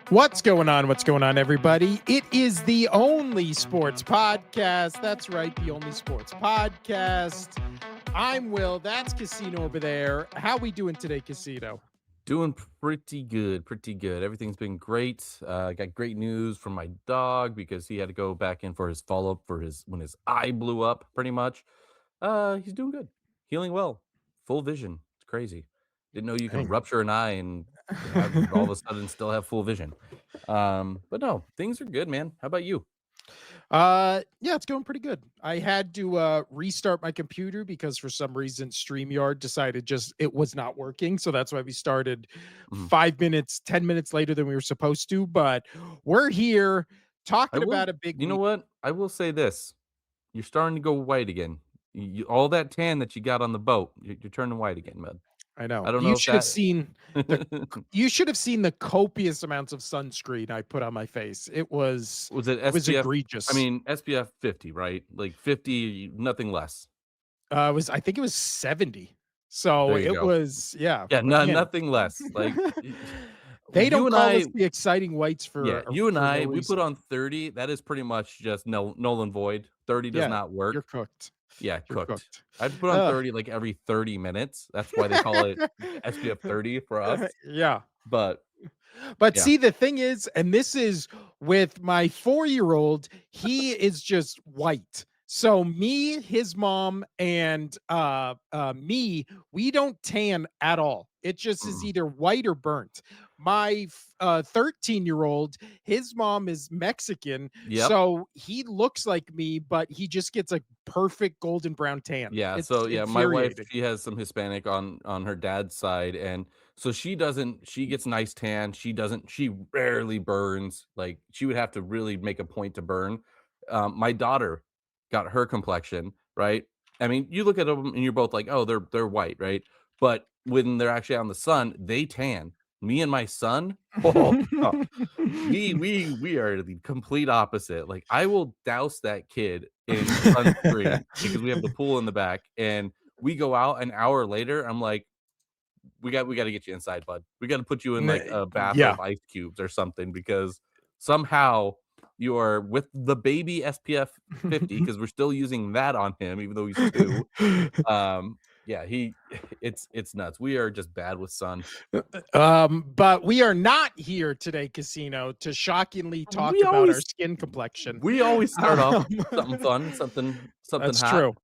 What's going on? What's going on, everybody? It is the only sports podcast. That's right, the only sports podcast. I'm Will. That's Casino over there. How we doing today, Casino? Doing pretty good, pretty good. Everything's been great. I got great news from my dog because he had to go back in for his follow-up for his when his eye blew up pretty much. He's doing good. Healing well. Full vision. It's crazy. Didn't know you can Dang. rupture an eye and have all of a sudden still have full vision. But no, things are good, man. How about you? Yeah, it's going pretty good. I had to restart my computer because for some reason StreamYard decided just it was not working. So that's why we started Mhm. 5 minutes, 10 minutes later than we were supposed to. But we're here I talking will about a big you know week. what? I will say this. You're starting to go white again. All that tan that you got on the boat, you're turning white again, bud. I know. I don't You know if should have that seen the you should have seen the copious amounts of sunscreen I put on my face. was it It was SPF. I egregious. mean, SPF 50, right? Like 50, nothing less. It was I think it was 70. So There you it go. was yeah, Yeah, again. nothing less. Like, They you don't and call us I the exciting whites yeah, you and for no I, we put reason. on 30, that is pretty much just null and void. 30 does Yeah, not you're work. cooked. Yeah, You're cooked. cooked. I have to put on Ugh. 30, like, every 30 minutes. That's why they call it SPF 30 for us. Yeah. But, But yeah. see, the thing is, and this is with my 4-year-old, he is just white. So me, his mom, and me, we don't tan at all. It just is Mm. either white or burnt. My 13-year-old, his mom is Mexican, Yep. so he looks like me, but he just gets a perfect golden brown tan. Yeah, It's so, yeah, my wife, infuriating. she has some Hispanic on her dad's side, and so she gets nice tan, she rarely burns, like, she would have to really make a point to burn. My daughter got her complexion, right? I mean, you look at them and you're both like, "Oh, they're white," right? But when they're actually out in the sun, they tan. Me and my son, we are the complete opposite. Like, I will douse that kid in sunscreen because we have the pool in the back, and we go out an hour later, I'm like, "We gotta get you inside, bud. We gotta put you in, like, a bath Yeah. of ice cubes or something because somehow you are with the baby SPF 50 because we're still using that on him even though he's 2. Yeah, he it's nuts. We are just bad with sun. But we are not here today, Casino, to shockingly talk We about our always skin complexion. we always start off Um, something fun, something that's hot. true.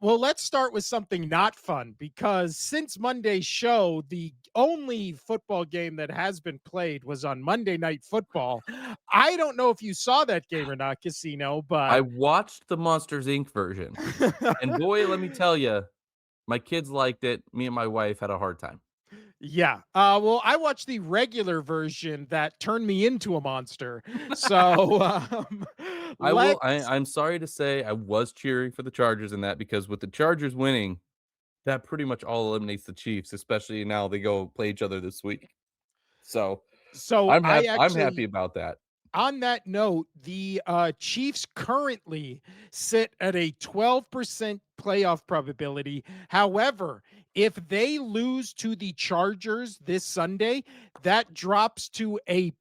Well, let's start with something not fun because since Monday's show, the only football game that has been played was on Monday Night Football. I don't know if you saw that game or not, Casino, I but watched the Monsters, Inc. version, and boy, let me tell you, my kids liked it. Me and my wife had a hard time. yeah. Well, I watched the regular version that turned me into a monster. So let's I'm sorry to say I was cheering for the Chargers in that because with the Chargers winning, that pretty much all eliminates the Chiefs, especially now they go play each other this week. So, so I I'm happy actually about that. on that note, the Chiefs currently sit at a 12% playoff probability. However, if they lose to the Chargers this Sunday, that drops to a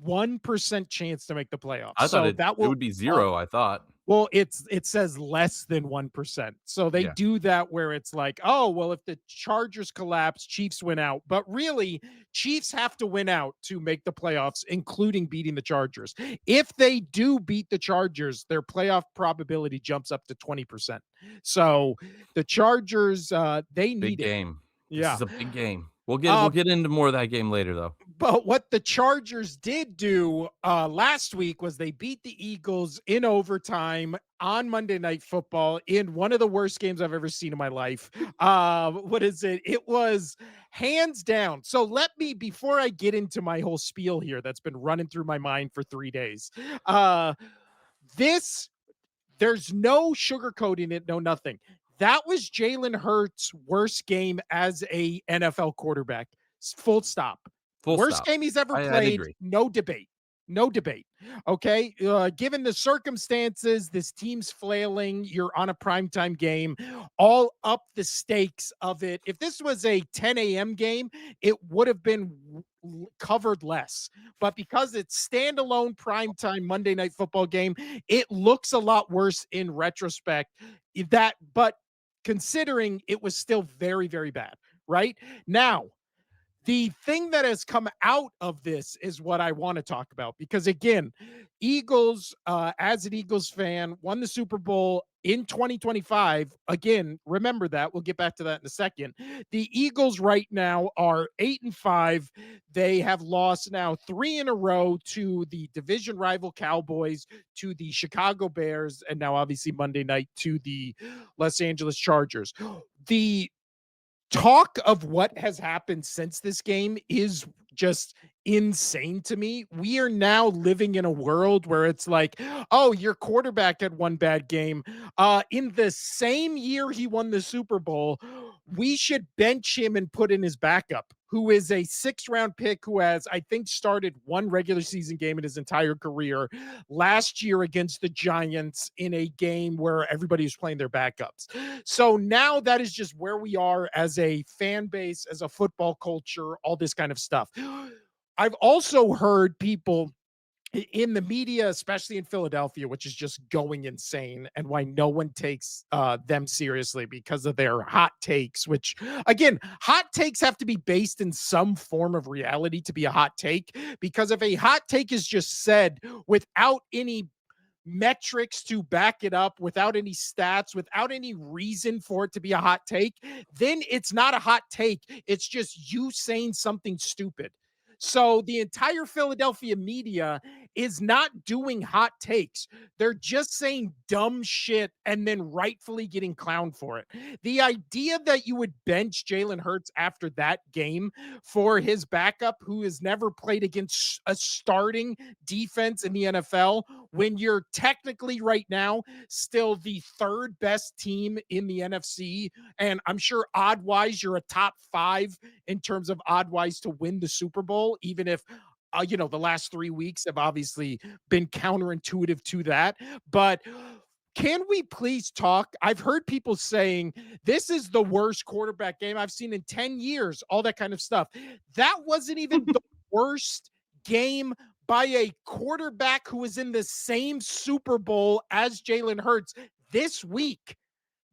1% chance to make the playoffs. I thought So that it will would be uh, 0, I thought. well, it says less than 1%. So they Yeah. do that where it's like, "Oh, well, if the Chargers collapse, Chiefs win out." But really, Chiefs have to win out to make the playoffs, including beating the Chargers. If they do beat the Chargers, their playoff probability jumps up to 20%. So the Chargers, they Big need it. game. This Yeah. is a big game. We'll Uh, get into more of that game later, though. but what the Chargers did do last week was they beat the Eagles in overtime on Monday Night Football in one of the worst games I've ever seen in my life. What is it? It was hands down. So let me, before I get into my whole spiel here that's been running through my mind for 3 days, uh, this, there's no sugarcoating it, no nothing. That was Jalen Hurts' worst game as a NFL quarterback. Full stop. Full Worst stop. game he's ever I'd played, agree. no debate. No debate. Okay. Given the circumstances, this team's flailing. You're on a primetime game, all up the stakes of it. If this was a 10 a.m. game, it would have been covered less. But because it's standalone primetime Monday night football game, it looks a lot worse in retrospect. But considering it was still very, very bad, right? Now, the thing that has come out of this is what I want to talk about because again, Eagles, as an Eagles fan, won the Super Bowl in 2025. Again, remember that. We'll get back to that in a second. The Eagles right now are 8-5. They have lost now 3 in a row to the division rival Cowboys, to the Chicago Bears, and now obviously Monday night to the Los Angeles Chargers. The talk of what has happened since this game is just insane to me. We are now living in a world where it's like, oh, your quarterback had one bad game. In the same year he won the Super Bowl, we should bench him and put in his backup, who is a 6th round pick who has, I think, started one regular season game in his entire career last year against the Giants in a game where everybody was playing their backups. So now that is just where we are as a fan base, as a football culture, all this kind of stuff. I've also heard people in the media, especially in Philadelphia, which is just going insane, and why no one takes them seriously because of their hot takes. Which, again, hot takes have to be based in some form of reality to be a hot take. Because if a hot take is just said without any metrics to back it up, without any stats, without any reason for it to be a hot take, then it's not a hot take. It's just you saying something stupid. So the entire Philadelphia media is not doing hot takes. They're just saying dumb shit and then rightfully getting clowned for it. The idea that you would bench Jalen Hurts after that game for his backup, who has never played against a starting defense in the NFL, when you're technically right now still the 3rd best team in the NFC. And I'm sure odd wise, you're a top 5 in terms of odd wise to win the Super Bowl, even if the last 3 weeks have obviously been counterintuitive to that. But can we please talk? I've heard people saying this is the worst quarterback game I've seen in 10 years, all that kind of stuff. That wasn't even the worst game by a quarterback who was in the same Super Bowl as Jalen Hurts this week.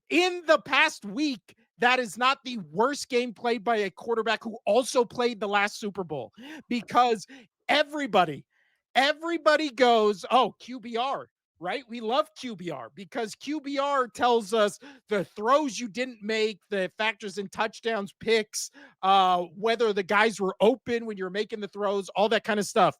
In the past week, that is not the worst game played by a quarterback who also played the last Super Bowl, because everybody, everybody goes, oh, QBR, right? We love QBR because QBR tells us the throws you didn't make, the factors in touchdowns, picks, whether the guys were open when you're making the throws, all that kind of stuff.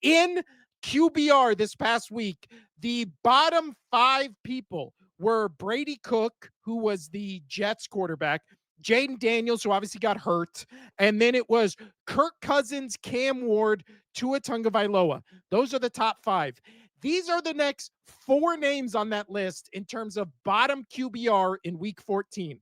In QBR this past week, the bottom 5 people were Brady Cook, who was the Jets quarterback, Jaden Daniels, who obviously got hurt, and then it was Kirk Cousins, Cam Ward, Tua Tagovailoa. Those are the top 5. These are the next 4 names on that list in terms of bottom QBR in week 14.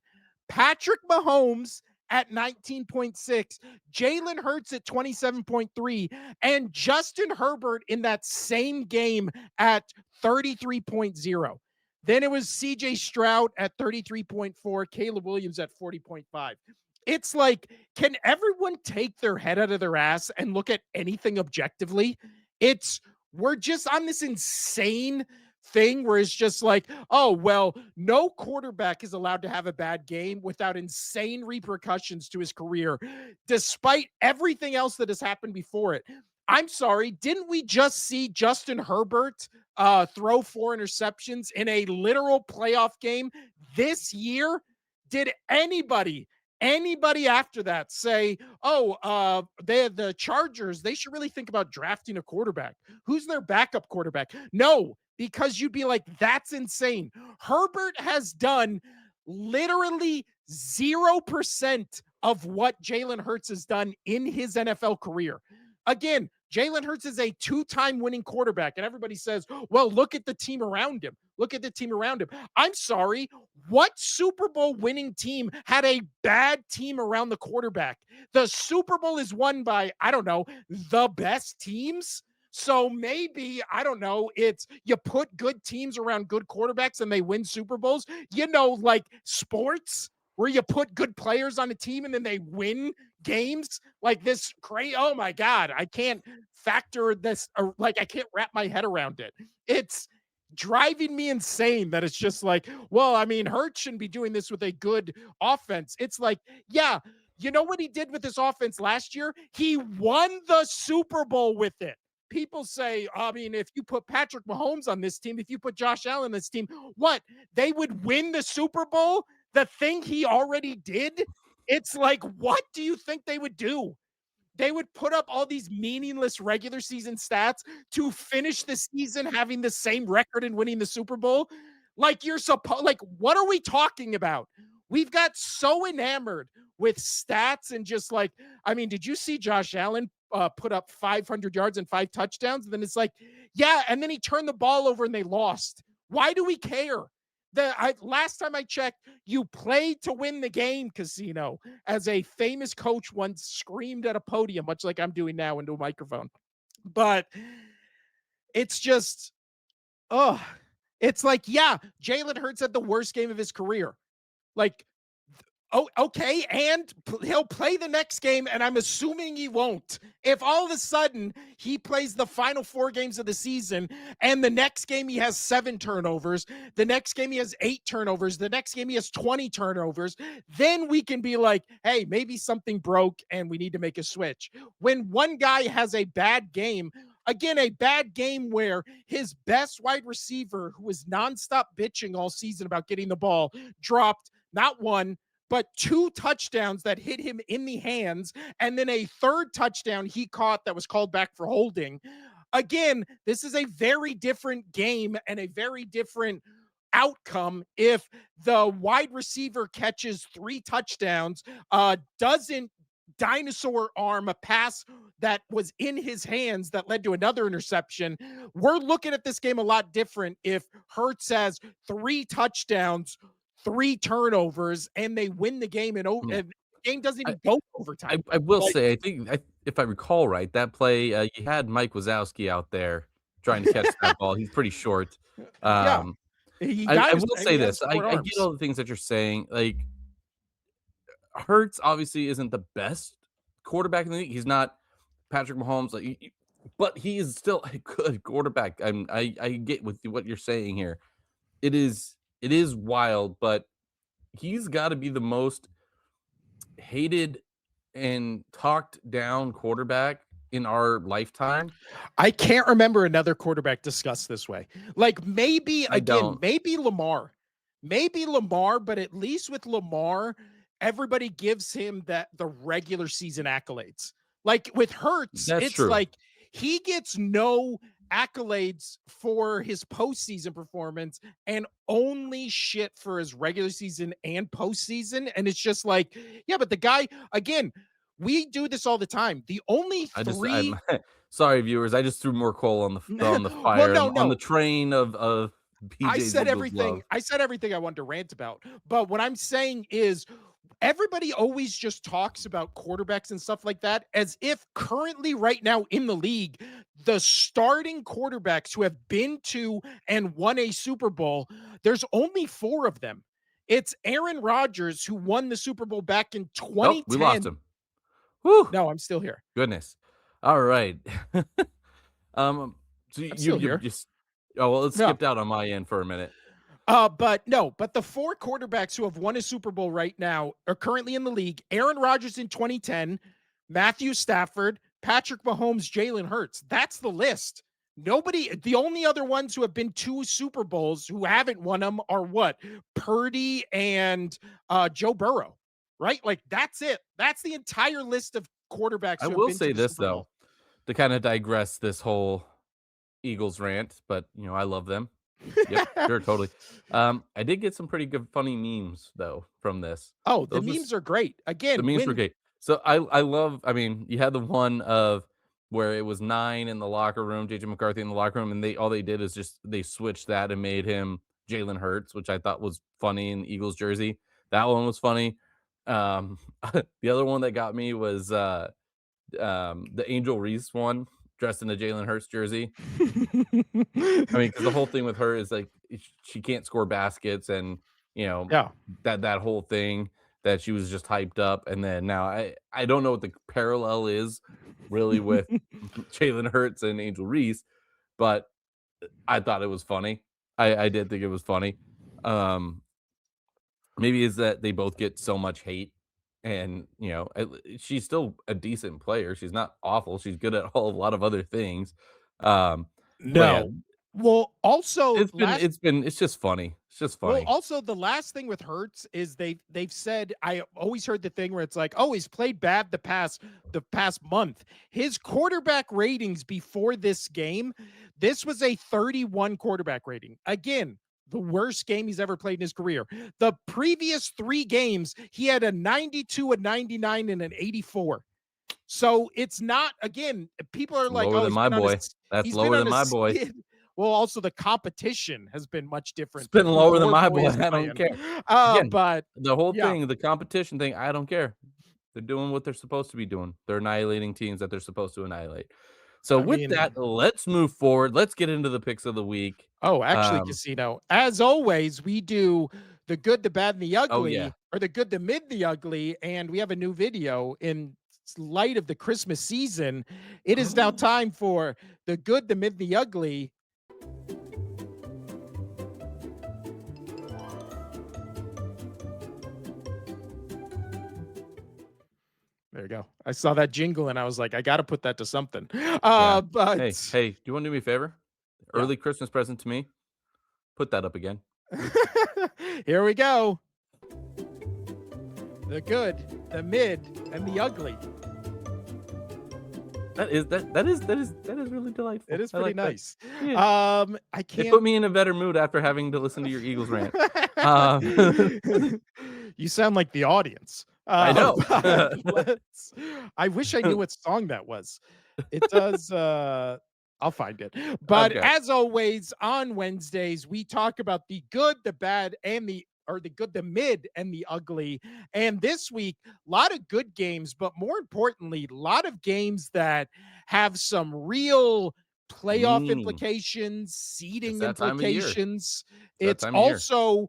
Patrick Mahomes at 19.6, Jalen Hurts at 27.3, and Justin Herbert in that same game at 33.0. Then it was CJ Stroud at 33.4, Caleb Williams at 40.5. It's like, can everyone take their head out of their ass and look at anything objectively? It's, we're just on this insane thing where it's just like, oh, well, no quarterback is allowed to have a bad game without insane repercussions to his career, despite everything else that has happened before it. I'm sorry, didn't we just see Justin Herbert throw 4 interceptions in a literal playoff game this year? Did anybody after that say, oh, they had the Chargers, they should really think about drafting a quarterback? Who's their backup quarterback? No, because you'd be like, that's insane. Herbert has done literally 0% of what Jalen Hurts has done in his NFL career. Again, Jalen Hurts is a 2-time winning quarterback, and everybody says, well, look at the team around him. Look at the team around him. I'm sorry. What Super Bowl winning team had a bad team around the quarterback? The Super Bowl is won by, I don't know, the best teams. So maybe, I don't know, it's you put good teams around good quarterbacks and they win Super Bowls. Like sports where you put good players on a team and then they win games like this crazy. Oh my God. I can't factor this, like, I can't wrap my head around it. It's driving me insane that it's just like, well, I mean, Hurt shouldn't be doing this with a good offense. It's like, yeah, you know what he did with this offense last year? He won the Super Bowl with it. People say, I mean, if you put Patrick Mahomes on this team, if you put Josh Allen on this team, what? They would win the Super Bowl? The thing he already did? It's like, what do you think they would do? They would put up all these meaningless regular season stats to finish the season having the same record and winning the Super Bowl. Like you're supposed, like, what are we talking about? We've got so enamored with stats and just like, I mean, did you see Josh Allen put up 500 yards and 5 touchdowns? And then it's like, yeah, and then he turned the ball over and they lost. Why do we care? Last time I checked, you played to win the game, Casino, as a famous coach once screamed at a podium, much like I'm doing now into a microphone. But it's just, oh, it's like, yeah, Jalen Hurts had the worst game of his career. Like, oh, okay. And he'll play the next game, and I'm assuming he won't. If all of a sudden he plays the final 4 games of the season, and the next game he has 7 turnovers, the next game he has 8 turnovers, the next game he has 20 turnovers, then we can be like, hey, maybe something broke and we need to make a switch. When one guy has a bad game, again, a bad game where his best wide receiver, who was nonstop bitching all season about getting the ball, dropped not one, but 2 touchdowns that hit him in the hands, and then a third touchdown he caught that was called back for holding. Again, this is a very different game and a very different outcome if the wide receiver catches 3 touchdowns, doesn't dinosaur arm a pass that was in his hands that led to another interception. We're looking at this game a lot different if Hurts has 3 touchdowns, 3 turnovers, and they win the game, Hmm. and the game doesn't I even go to I overtime. I will Like, say, I think if I recall right, that play, you had Mike Wazowski out there trying to catch that ball. He's pretty short. yeah, Um, he I dives will and he say has this, short I get arms. all the things that you're saying, like, Hurts obviously isn't the best quarterback in the league. He's not Patrick Mahomes, like, but he is still a good quarterback. I get with what you're saying here. It is wild, but he's gotta be the most hated and talked down quarterback in our lifetime. I can't remember another quarterback discussed this way. Like maybe I again, don't. maybe Lamar, but at least with Lamar, everybody gives him that the regular season accolades. Like with Hurts, That's it's true. like he gets no accolades for his postseason performance and only shit for his regular season and postseason. And it's just like, yeah, but the guy, again, we do this all the time. The only I'm three sorry, viewers. I just threw more coal on the well, fire no, on the no. train of BJ's Eagles love. I said everything I wanted to rant about. But what I'm saying is everybody always just talks about quarterbacks and stuff like that as if currently right now in the league, the starting quarterbacks who have been to and won a Super Bowl, there's only 4 of them. It's Aaron Rodgers who won the Super Bowl back in Oh, we lost 2010. him. Whew, No, I'm still here. goodness. All right. Um, so I'm you still you here. just oh, well, it No. skipped out on my end for a minute. But no, but the 4 quarterbacks who have won a Super Bowl right now are currently in the league. Aaron Rodgers in 2010, Matthew Stafford, Patrick Mahomes, Jalen Hurts. That's the list. The only other ones who have been to Super Bowls who haven't won them are what? Purdy and Joe Burrow, right? Like that's it. That's the entire list of quarterbacks I who have will been to say the this Super though, Bowl. to kinda digress this whole Eagles rant, but, I love them. Yep, sure, totally. I did get some pretty good funny memes though from this. Oh, the Those memes was are great. the Again, memes were when great. So I love, I mean, you had the one of where it was 9 in the locker room, JJ McCarthy in the locker room, and all they did is just they switched that and made him Jalen Hurts, which I thought was funny in the Eagles jersey. That one was funny. The other one that got me was the Angel Reese one, dressed in a Jalen Hurts jersey. I mean, because the whole thing with her is like she can't score baskets, and you know Yeah. that whole thing that she was just hyped up, and then now I don't know what the parallel is really with Jalen Hurts and Angel Reese, but I thought it was funny. I did think it was funny. Um, Maybe is that they both get so much hate, and she's still a decent player. She's not awful. She's good at a lot of other things. Um, but yeah, No. Well, also last it's just funny. It's just Well, funny. also the last thing with Hurts is they've said I always heard the thing where it's like, oh, he's played bad the past month. His quarterback ratings before this game, this was a 31 quarterback rating. Again, the worst game he's ever played in his career. The previous 3 games, he had a 92, a 99, and an 84. So it's not again, people are It's like, lower "Oh, than my boy. That's he's been lower on than a my boy. skid." Well, also the competition has been much It's different been than who lower than your my boy boy. is I don't playing. care. Again, But the whole yeah, thing, the competition thing, I don't care. They're doing what they're supposed to be doing. They're annihilating teams that they're supposed to annihilate. So I with that, mean, let's move forward. Let's get into the picks of the week. oh, actually, Um, Casino, as always, we do the good, the bad, and the oh yeah. ugly, or the good, the mid, the ugly, and we have a new video in light of the Christmas season. It is now time for the good, the mid, the ugly. There you go. I saw that jingle and I was like, I got to put that to something. Yeah. Hey, But hey, do you want to do me a favor? yeah. Early Christmas present to me. Put that up again. Here we go. The good, the mid, and the ugly. That is really It delightful. is I pretty like that. nice. Yeah. I It can't. put me in a better mood after having to listen to your Eagles rant. Um, You sound like the audience. I know. But let's. I wish I knew what song that was. It does. I'll find it. But Okay. as always, on Wednesdays, we talk about the good, the bad, and the good, the mid, and the ugly. And this week, a lot of good games, but more importantly, a lot of games that have some real playoff Mm, implications, it's seeding that time of year. implications. It's that It's time of year.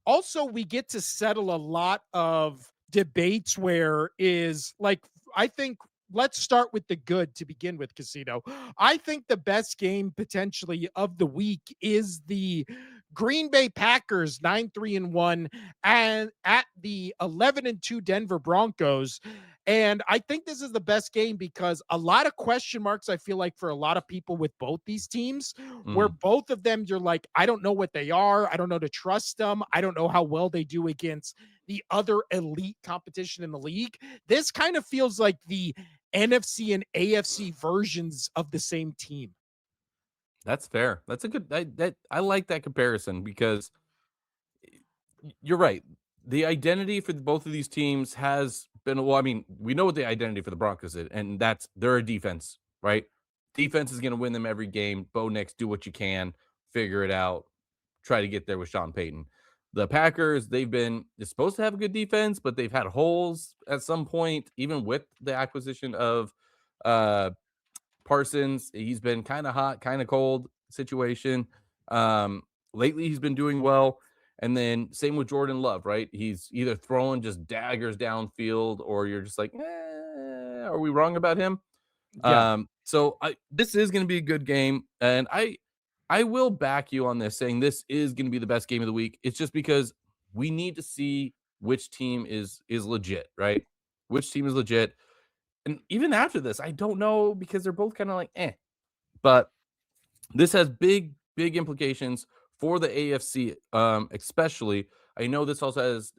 also we get to settle a lot of debates where is like I think let's start with the good to begin with, Casino. I think the best game potentially of the week is the Green Bay Packers 9-3-1 and at the 11-2 Denver Broncos. And I think this is the best game because a lot of question marks, I feel like, for a lot of people with both these teams, where Mhm. both of them, you're like, I don't know what they are. I don't know to trust them. I don't know how well they do against the other elite competition in the league. This kind of feels like the NFC and AFC versions of the same team. That's fair. That's a good I like that comparison because you're right. The identity for both of these teams has been well, I mean, we know what the identity for the Broncos is, and that's they're a defense, right? Defense is going to win them every game. Bo Nix, do what you can, figure it out, try to get there with Sean Payton. The Packers, they're supposed to have a good defense, but they've had holes at some point, even with the acquisition of uh Parsons. He's been kind of hot, kind of cold situation. Um, Lately, he's been doing well. And then same with Jordan Love, right? He's either throwing just daggers downfield, or you're just like, are we wrong about him? Yeah. This is going to be a good game, and I will back you on this, saying this is going to be the best game of the week. It's just because we need to see which team is legit, right? Which team is legit, and even after this, I don't know because they're both kind of like eh. But this has big implications for the AFC, especially. I know this also has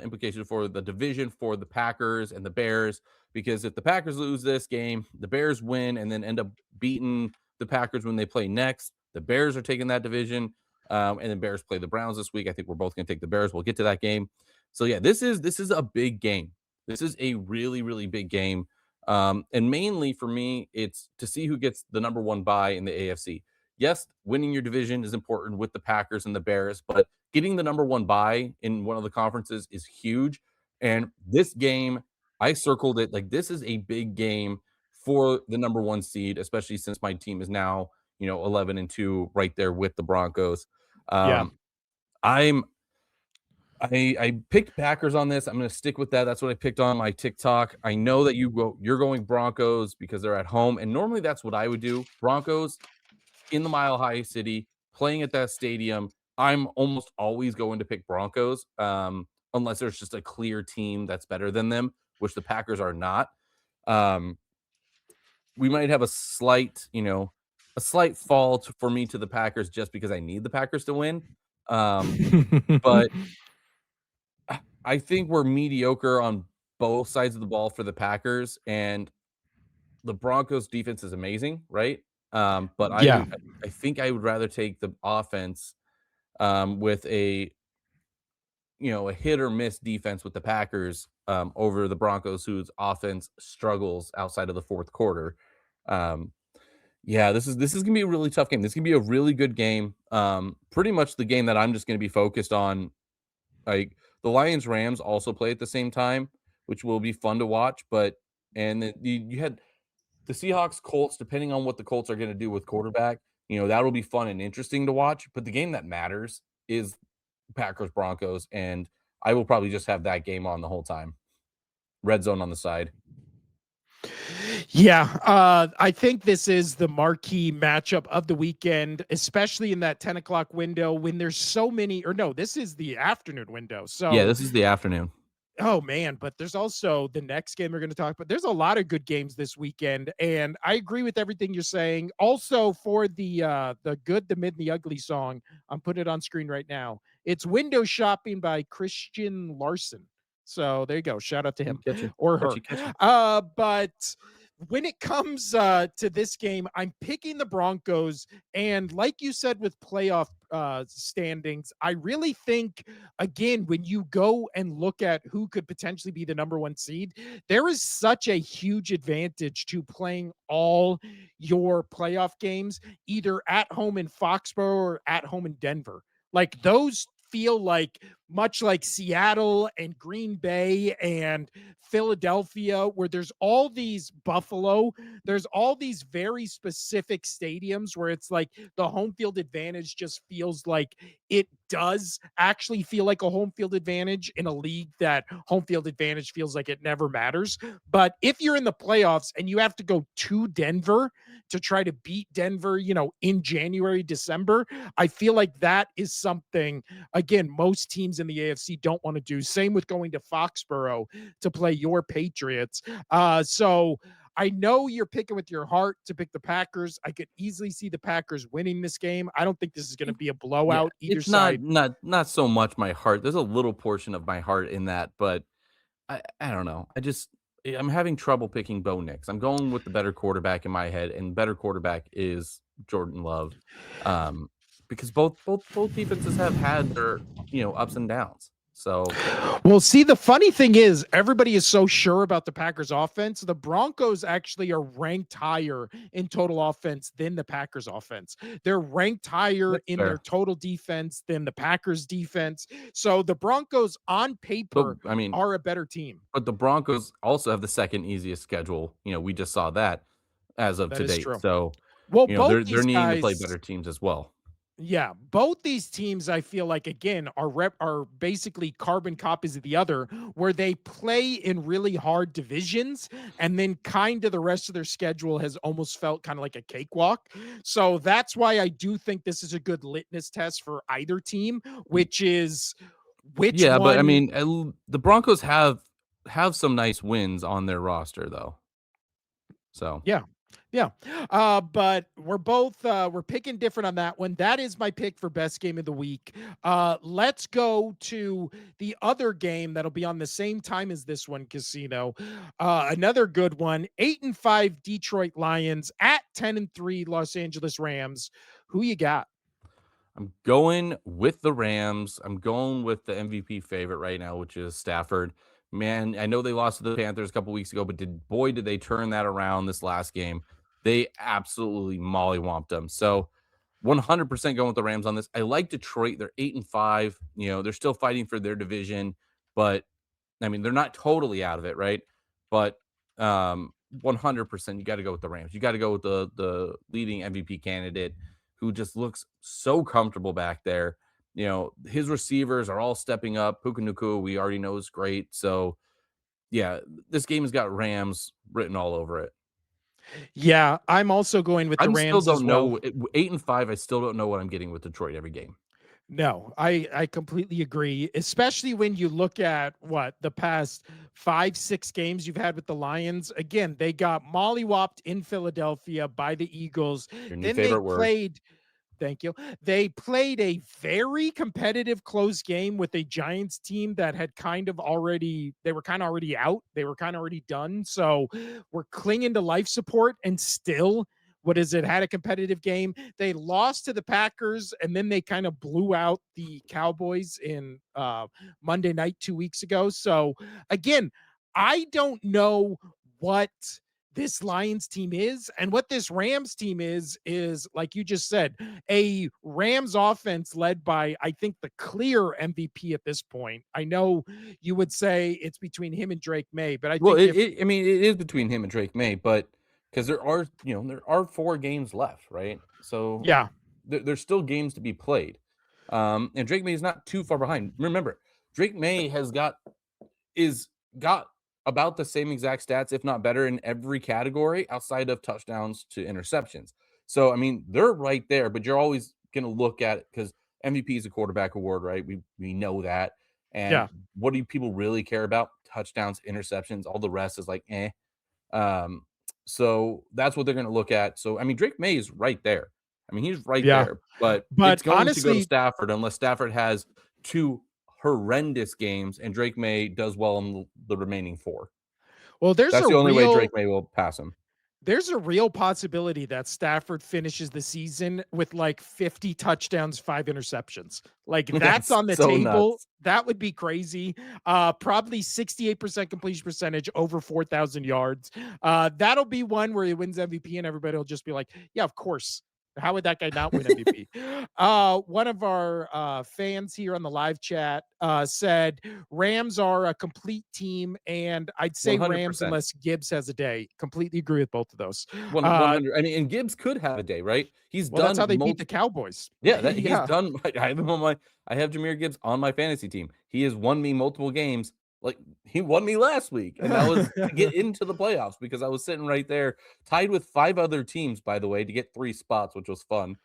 implications for the division for the Packers and the Bears, because if the Packers lose this game, the Bears win and then end up beating the Packers when they play next. The Bears are taking that division, and then Bears play the Browns this week. I think we're both going to take the Bears. We'll get to that game. So yeah, this is a big game. This is a really big game, and mainly for me, it's to see who gets the number one bye in the AFC. Yes, winning your division is important with the Packers and the Bears, but getting the number one bye in one of the conferences is huge. And this game, I circled it like this is a big game for the number 1 seed, especially since my team is now, 11-2 right there with the Broncos. Yeah. Um, I'm I picked Packers on this. I'm gonna stick with that. That's what I picked on my TikTok. I know that you're going Broncos because they're at home, and normally that's what I would do. Broncos in the Mile High City, playing at that stadium. I'm almost always going to pick Broncos, unless there's just a clear team that's better than them, which the Packers are not. Um, we might have a slight fall for me to the Packers just because I need the Packers to win. Um, but I think we're mediocre on both sides of the ball for the Packers, and the Broncos defense is amazing, right? But Yeah. I think I would rather take the offense with a hit or miss defense with the Packers over the Broncos, whose offense struggles outside of the fourth quarter. Um, yeah, this is gonna be a really tough game. This is gonna be a really good game. Pretty much the game that I'm just gonna be focused on. Like, the Lions Rams also play at the same time, which will be fun to watch. But and then you had the Seahawks Colts, depending on what the Colts are going to do with quarterback, that'll be fun and interesting to watch. But the game that matters is Packers Broncos, and I will probably just have that game on the whole time. Red zone on the side. Yeah, I think this is the marquee matchup of the weekend, especially in that 10 o'clock window when there's so many, or no, this is the afternoon window. Yeah, So this is the afternoon. oh man, but there's also the next game we're going to talk about. There's a lot of good games this weekend, and I agree with everything you're saying. Also, for the good, the mid, and the ugly song, I'm putting it on screen right now. It's "Window Shopping" by Christian Larson. So there you go. Shout out to him Catchy, or her. catchy, catchy. But when it comes to this game, I'm picking the Broncos, and like you said with playoff standings, I really think again, when you go and look at who could potentially be the number 1 seed, there is such a huge advantage to playing all your playoff games either at home in Foxborough or at home in Denver. Like those feel like much like Seattle and Green Bay and Philadelphia, where there's all these Buffalo, there's all these very specific stadiums where it's like the home field advantage just feels like it does actually feel like a home field advantage in a league that home field advantage feels like it never matters. But if you're in the playoffs and you have to go to Denver to try to beat Denver, in January, December, I feel like that is something, again, most teams in the AFC don't want to do. Same with going to Foxborough to play your Patriots. So I know you're picking with your heart to pick the Packers. I could easily see the Packers winning this game. I don't think this is going to be a Yeah, blowout either it's not side. not so much my heart. There's a little portion of my heart in that, but I don't know. I'm having trouble picking Bo Nix. I'm going with the better quarterback in my head, and better quarterback is Jordan Love. Um, because both defenses have had their, ups and downs. So Well, see, the funny thing is, everybody is so sure about the Packers offense. The Broncos actually are ranked higher in total offense than the Packers offense. They're ranked higher that's in their fair. total defense than the Packers defense. So the Broncos on But paper I mean, are a better team. but the Broncos also have the second easiest schedule. We just saw that as of That is today. true. So, Well, they're needing to play better teams as well. yeah, both these teams, I feel like again are basically carbon copies of the other, where they play in really hard divisions, and then kind of the rest of their schedule has almost felt kind of like a cakewalk. So that's why I do think this is a good litmus test for either team, which is which Yeah, but I one. mean, the Broncos have some nice wins on their roster though. So, Yeah. Yeah. But we're picking different on that one. That is my pick for best game of the week. Let's go to the other game that'll be on the same time as this one, Casino. Another good one. 8-5 Detroit Lions at 10-3 Los Angeles Rams. Who you got? I'm going with the Rams. I'm going with the MVP favorite right now, which is Stafford. Man, I know they lost to the Panthers a couple weeks ago, but did they turn that around this last game. They absolutely mollywomped them. So 100% going with the Rams on this. I like Detroit. They're 8-5. They're still fighting for their division, but I mean, they're not totally out of it, right? But 100% you got to go with the Rams. You got to go with the leading MVP candidate who just looks so comfortable back there. You know, his receivers are all stepping up. Puka Nacua, we already know is great. So yeah, this game has got Rams written all over it. Yeah, I'm also going with the I'm still Rams as don't well. know 8-5. I still don't know what I'm getting with Detroit every game. No, I completely agree, especially when you look at what the past 5, 6 games you've had with the Lions. Again, they got mollywopped in Philadelphia by the Eagles. Your new Then they favorite word. played Thank you. They played a very competitive close game with a Giants team that had they were kind of already out. They were kind of already done. So we're clinging to life support and still what is it had a competitive game. They lost to the Packers and then they kind of blew out the Cowboys in Monday night 2 weeks ago. So again, I don't know what this Lions team is and what this Rams team is like you just said, a Rams offense led by I think the clear MVP at this point. I know you would say it's between him and Drake May, but I Well, think if I mean, it is between him and Drake May, but because there are 4 games left, right? So yeah, there's still games to be played. And Drake May is not too far behind. Remember, Drake May is got about the same exact stats, if not better, in every category outside of touchdowns to interceptions. So I mean, they're right there, but you're always going to look at it because MVP is a quarterback award, right? We know that. And yeah, what do people really care about? Touchdowns, interceptions, all the rest is like eh. Um, so that's what they're going to look at. So I mean, Drake May is right there. I mean, he's right yeah. there, but But it's going to go to honestly, Stafford unless Stafford has two horrendous games and Drake May does well in the remaining 4. well, That's the only way Drake May will pass him. there's a real possibility that Stafford finishes the season with like 50 touchdowns, 5 interceptions. Like that's That's on the so table. nuts. That would be crazy. Probably 68% completion percentage, over 4,000 yards. That'll be one where he wins MVP and everybody will just be like, yeah, of course. How would that guy not win MVP? One of our fans here on the live chat said Rams are a complete team, and I'd say Rams 100%. unless Gibbs has a day. Completely agree with both of those. One Uh, 100. I mean, and Gibbs could have a day, right? He's well, that's done how they beat the multiple. Cowboys. Yeah, that he's Yeah. done. I have him on my. I have Jameer Gibbs on my fantasy team. He has won me multiple games. Like he won me last week, and that was to get into the playoffs because I was sitting right there, tied with 5 other teams, by the way, to get 3 spots, which was fun.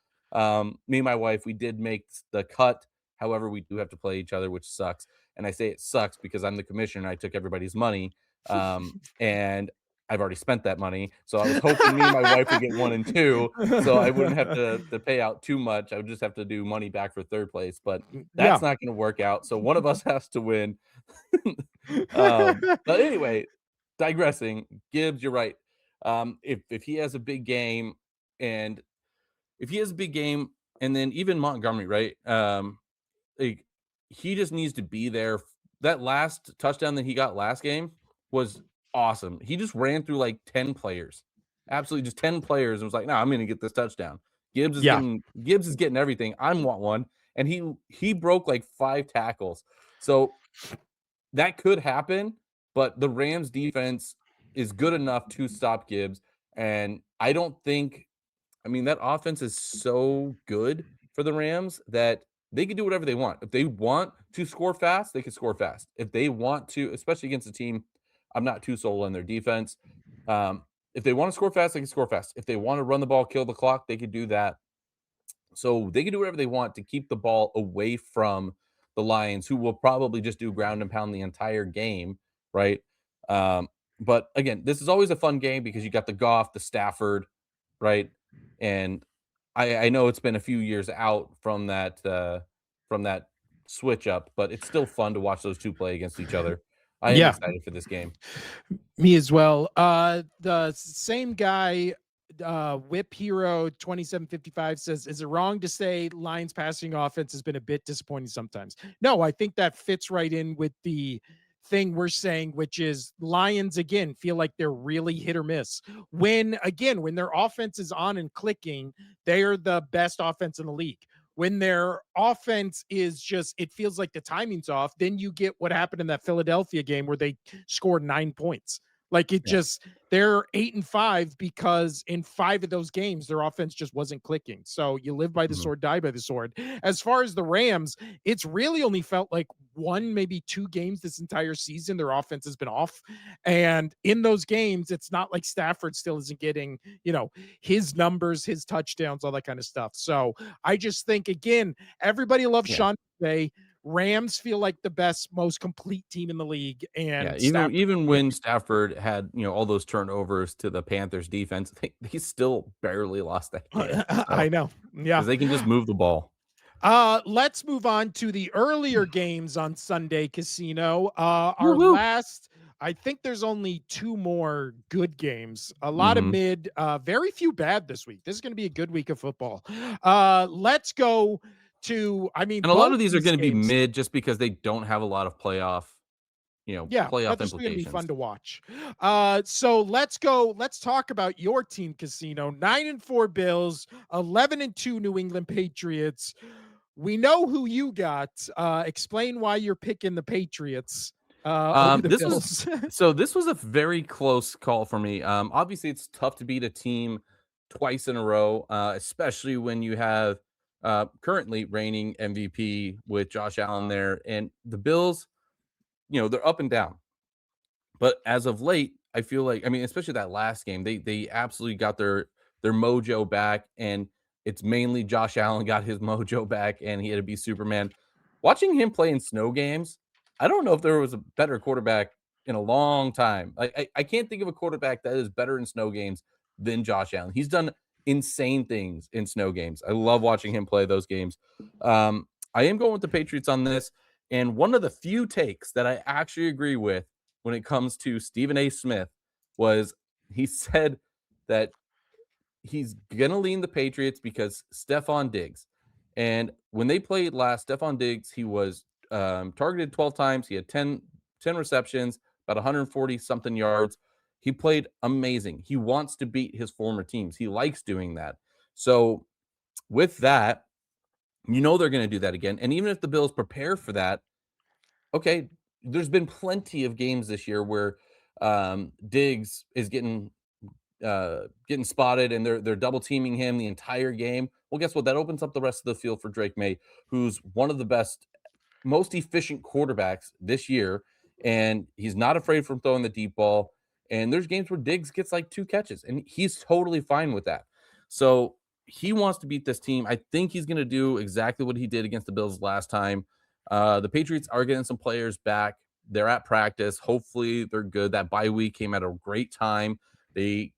Me and my wife, we did make the cut. However, we do have to play each other, which sucks. And I say it sucks because I'm the commissioner and I took everybody's money. And I've already spent that money. So I was hoping me and my wife would get 1 and 2 so I wouldn't have to pay out too much. I would just have to do money back for 3rd place, but Yeah. that's not gonna work out. So one of us has to win. But anyway, digressing, Gibbs, you're right. If he has a big game and if he has a big game and then even Montgomery, right? Like he just needs to be there. That last touchdown that he got last game was awesome. He just ran through like 10 players. Absolutely just 10 players and was like, "No, I'm going to get this touchdown." Yeah. Gibbs is getting everything. I want one and he broke like 5 tackles. So that could happen, but the Rams defense is good enough to stop Gibbs and I don't think I mean, that offense is so good for the Rams that they can do whatever they want. If they want to score fast, they can score fast. If they want to, especially against a team, I'm not too sold on their defense. If they want to score fast, they can score fast. If they want to run the ball, kill the clock, they could do that. So they can do whatever they want to keep the ball away from the Lions, who will probably just do ground and pound the entire game, right? But again, this is always a fun game because you got the Goff, the Stafford, right? And I know it's been a few years out from that switch up, but it's still fun to watch those 2 play against each other. I am Yeah. excited for this game. Me as well. The same guy, Whip Hero 2755 says, "Is it wrong to say Lions passing offense has been a bit disappointing sometimes?" No, I think that fits right in with the thing we're saying, which is Lions again feel like they're really hit or miss. When their offense is on and clicking, they are the best offense in the league. When their offense is just, it feels like the timing's off, then you get what happened in that Philadelphia game where they scored 9 points. Like it Yeah. just they're 8-5 because in 5 of those games their offense just wasn't clicking. So you live by the Mhm. sword, die by the sword. As far as the Rams, it's really only felt like one, maybe 2 games this entire season their offense has been off. And in those games, it's not like Stafford still isn't getting, his numbers, his touchdowns, all that kind of stuff. So I just think again, everybody loves Yeah. Sean McVay. Rams feel like the best, most complete team in the league, Yeah, and even Stafford. even when Stafford had, all those turnovers to the Panthers defense, they still barely lost that game, I so know. Yeah. because they can just move the ball. Let's move on to the earlier games on Sunday Casino. Our Woohoo! last, I think there's only 2 more good games. A lot of Mhm. mid, very few bad this week. This is going to be a good week of football. Let's go to, I mean, And a lot both of these are these gonna be games. mid just because they don't have a lot of Yeah, but playoff this is going to be fun implications. to watch. So let's go. Let's talk about your team, Casino. 9-4 Bills, 11-2 New England Patriots. We know who you got. Explain why you're picking the Patriots over the This was Bills. this was a very close call for me. Obviously, it's tough to beat a team twice in a row, especially when you have currently reigning MVP with Josh Allen there, and the Bills. They're up and down. But as of late, I feel like, I mean, especially that last game, they absolutely got their mojo back, and it's mainly Josh Allen got his mojo back, and he had to be Superman. Watching him play in snow games, I don't know if there was a better quarterback in a long time. I can't think of a quarterback that is better in snow games than Josh Allen. He's done insane things in snow games. I love watching him play those games. I am going with the Patriots on this, and one of the few takes that I actually agree with when it comes to Stephen A. Smith was he said that he's gonna lean the Patriots because Stephon Diggs. And when they played last, Stephon Diggs, he was targeted 12 times. He had ten receptions, about 140 something yards. He played amazing. He wants to beat his former teams. He likes doing that. So with that, they're going to do that again. And even if the Bills prepare for that, okay, there's been plenty of games this year where Diggs is getting spotted and they're double teaming him the entire game. Well, guess what? That opens up the rest of the field for Drake May, who's one of the best, most efficient quarterbacks this year, and he's not afraid from throwing the deep ball. And there's games where Diggs gets like 2 catches, and he's totally fine with that. So he wants to beat this team. I think he's going to do exactly what he did against the Bills last time. The Patriots are getting some players back. They're at practice. Hopefully, they're good. That bye week came at a great time. They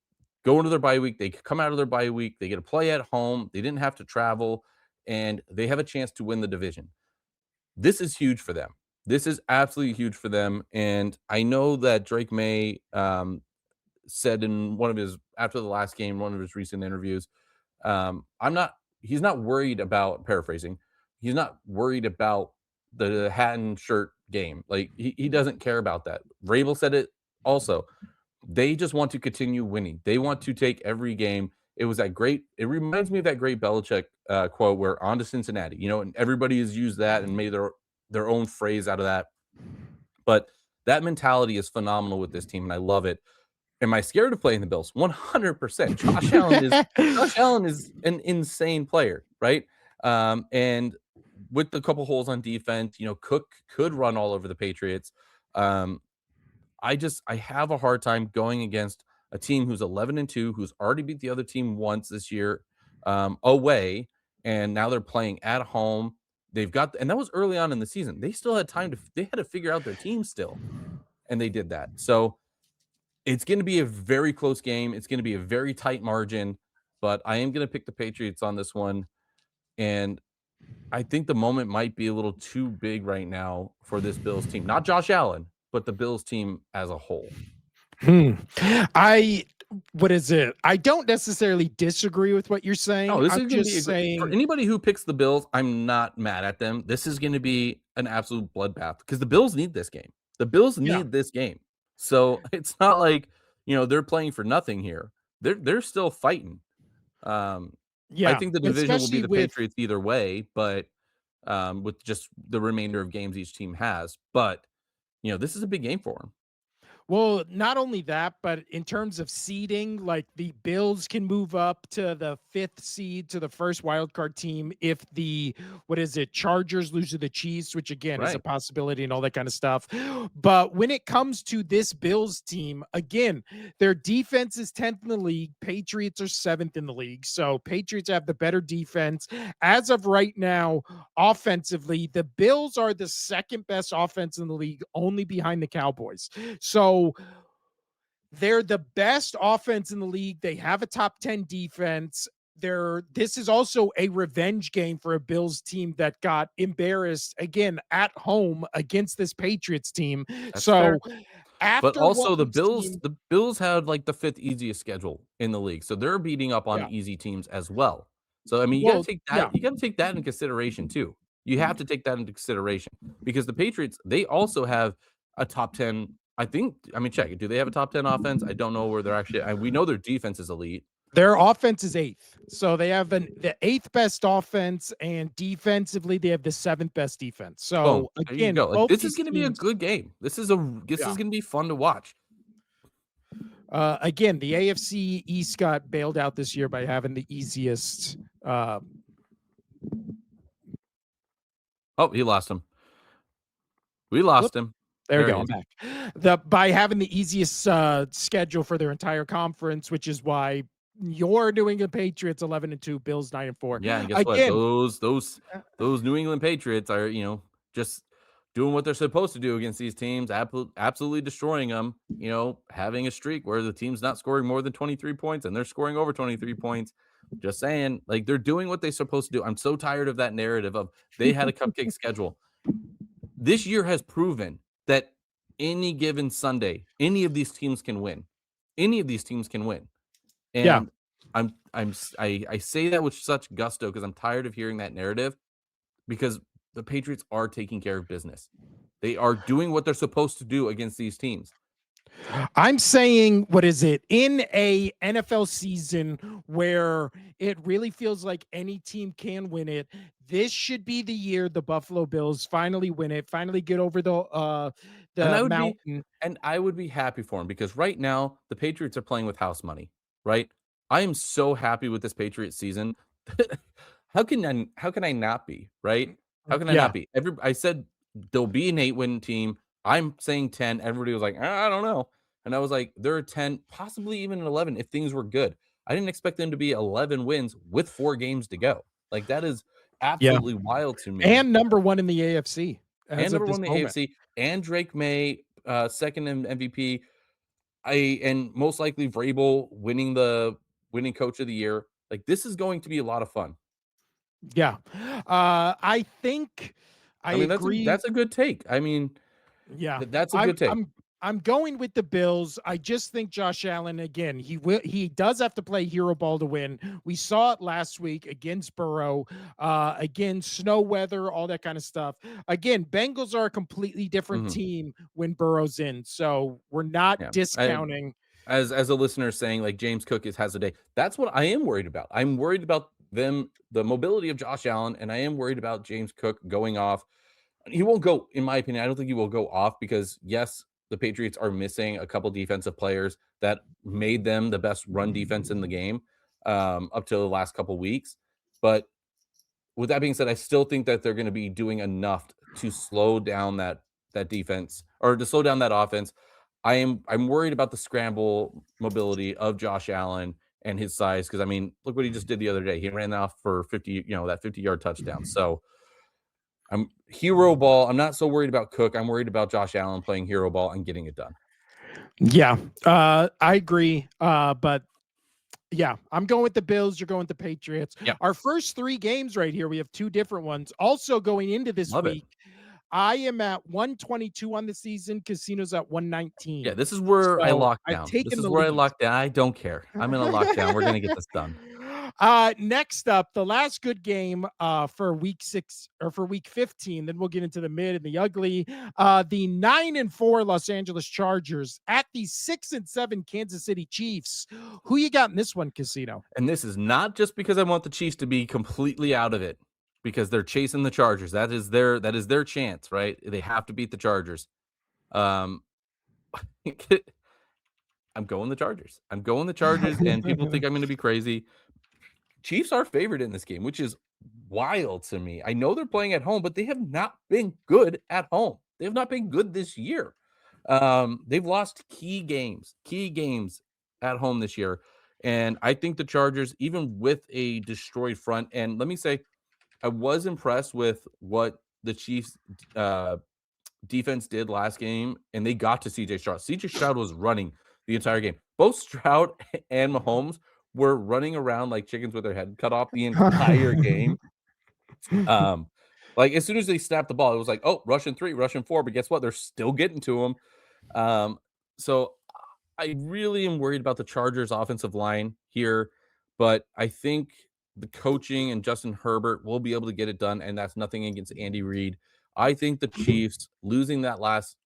go into their bye week. They come out of their bye week. They get to play at home. They didn't have to travel, and they have a chance to win the division. This is huge for them. This is absolutely huge for them, and I know that Drake May, said in one of his after the last game, one of his recent interviews, I'm not he's not worried about paraphrasing, he's not worried about the hat and shirt game. Like, he doesn't care about that. Rabel said it also. They just want to continue winning. They want to take every game. It reminds me of that great Belichick quote where on to Cincinnati, and everybody has used that and made their own phrase out of that. But that mentality is phenomenal with this team, and I love it. Am I scared of playing the Bills? 100%. Josh Allen is an insane player, right? And with the couple holes on defense, Cook could run all over the Patriots. Um, I have a hard time going against a team who's 11-2, who's already beat the other team once this year, away, and now they're playing at home. And that was early on in the season. They still had time they had to figure out their team still, and they did that. So it's going to be a very close game. It's going to be a very tight margin, but I am going to pick the Patriots on this one. And I think the moment might be a little too big right now for this Bills team. Not Josh Allen, but the Bills team as a whole. Hmm. I what is it? I don't necessarily disagree with what you're saying. No, this I'm is going to be just for saying, anybody who picks the Bills. I'm not mad at them. This is going to be an absolute bloodbath because the Bills need this game. The Bills yeah, need this game. So it's not like, they're playing for nothing here. They're still fighting. Um, I yeah, think the division will be especially the with Patriots either way, but with just the remainder of games each team has. But this is a big game for them. Well, not only that, but in terms of seeding, like the Bills can move up to the fifth seed to the first wild card team if the what is it, Chargers lose to the Chiefs, which again is a Right. possibility and all that kind of stuff. But when it comes to this Bills team, again, their defense is 10th in the league. Patriots are seventh in the league. So Patriots have the better defense. As of right now, offensively, the Bills are the second best offense in the league, only behind the Cowboys. So they're the best offense in the league. They have a top 10 defense. This is also a revenge game for a Bills team that got embarrassed again at home against this Patriots team. That's So fair. But after what also we've seen, The Bills had like the 5th easiest schedule in the league. So they're beating up on yeah. easy teams as well. So I mean, Well, yeah. you gotta take that into consideration too. You have to take that into consideration because the Patriots, they also have a top 10. I mean, check it. Do they have a top 10 offense? I don't know where they're actually. We know their defense is elite. Their offense is eighth. So they have the eighth best offense, and defensively, they have the seventh best defense. Boom. So There you again, go. Like both this is these gonna be a teams, good game. This yeah. is gonna be fun to watch. Again, the AFC East got bailed out this year by having the easiest. Oh, he lost him. We lost him. There we There he go. I'm is. back. The By having the easiest schedule for their entire conference, which is why your New England Patriots 11-2, Bills 9-4. Yeah, and guess what? Again, uh, Those New England Patriots are, just doing what they're supposed to do against these teams, absolutely destroying them, having a streak where the team's not scoring more than 23 points and they're scoring over 23 points. Just saying, like they're doing what they're supposed to do. I'm so tired of that narrative of they had a cupcake schedule. This year has proven that any given Sunday, any of these teams can win. Any of these teams can win. yeah. And I say that with such gusto because I'm tired of hearing that narrative because the Patriots are taking care of business. They are doing what they're supposed to do against these teams. I'm saying, what is it, in a NFL season where it really feels like any team can win it? This should be the year the Buffalo Bills finally win it, finally get over And the mountain. I would be happy for him because right now the Patriots are playing with house money, right? I am so happy with this Patriots season. How can I not be, right? How can I Yeah, not be? I said there'll be an 8-win team. I'm saying 10. Everybody was like, I don't know. And I was like, there are 10, possibly even an 11 if things were good. I didn't expect them to be 11 wins with 4 games to go. Like that is yeah, absolutely wild to me. and number one in the AFC And as of number this 1 in the moment. AFC, and Drake May, second in MVP. And most likely Vrabel winning coach of the year. Like this is going to be a lot of fun. Yeah, I think I I mean, agree. that's a good take. I mean, Yeah, that's a I'm good take. I'm I'm going with the Bills. I just think Josh Allen again. He does have to play hero ball to win. We saw it last week against Burrow. Again, snow weather, all that kind of stuff. Again, Bengals are a completely different Mhm. team when Burrow's in, so we're not Yeah. I discounting. as a listener saying like James Cook has a day. That's what I am worried about. I'm worried about the mobility of Josh Allen, and I am worried about James Cook going off. He won't go, in my opinion. I don't think he will go off because yes, the Patriots are missing a couple defensive players that made them the best run defense in the game up till the last couple weeks. But with that being said, I still think that they're going to be doing enough to slow down that defense or to slow down that offense. I'm worried about the scramble mobility of Josh Allen and his size because I mean, look what he just did the other day. He ran off for 50, that 50-yard touchdown. So I'm hero ball. I'm not so worried about Cook. I'm worried about Josh Allen playing hero ball and getting it done. Yeah, I agree. But yeah, I'm going with the Bills. You're going with the Patriots. Yep. Our first three games right here, we have two different ones. Also going into this Love it. week, I am at 122 on the season. Casino's at Yeah, 119. this is where I So lock I've down. This taken is the where I lead. lock down. I don't care. I'm in a lockdown. We're gonna get this done. Next up, the last good game for week 6 or for week 15, then we'll get into the mid and the ugly. The 9-4 Los Angeles Chargers at the 6-7 Kansas City Chiefs. Who you got in this one, Casino? And this is not just because I want the Chiefs to be completely out of it because they're chasing the Chargers. That is their chance, right? They have to beat the Chargers. Um, I'm going the Chargers. I'm going the Chargers, and people think I'm gonna be crazy. Chiefs are favored in this game, which is wild to me. I know they're playing at home, but they have not been good at home. They have not been good this year. They've lost key games at home this year. And I think the Chargers, even with a destroyed front, and let me say, I was impressed with what the Chiefs defense did last game, and they got to CJ Stroud. CJ Stroud was running the entire game. Both Stroud and Mahomes were running around like chickens with their head cut off the entire game. Um, like as soon as they snapped the ball, it was like, oh, Russian 3, Russian 4. But guess what? They're still getting to him. So I really am worried about the Chargers offensive line here, but I think the coaching and Justin Herbert will be able to get it done, and that's nothing against Andy Reid. I think the Chiefs losing the last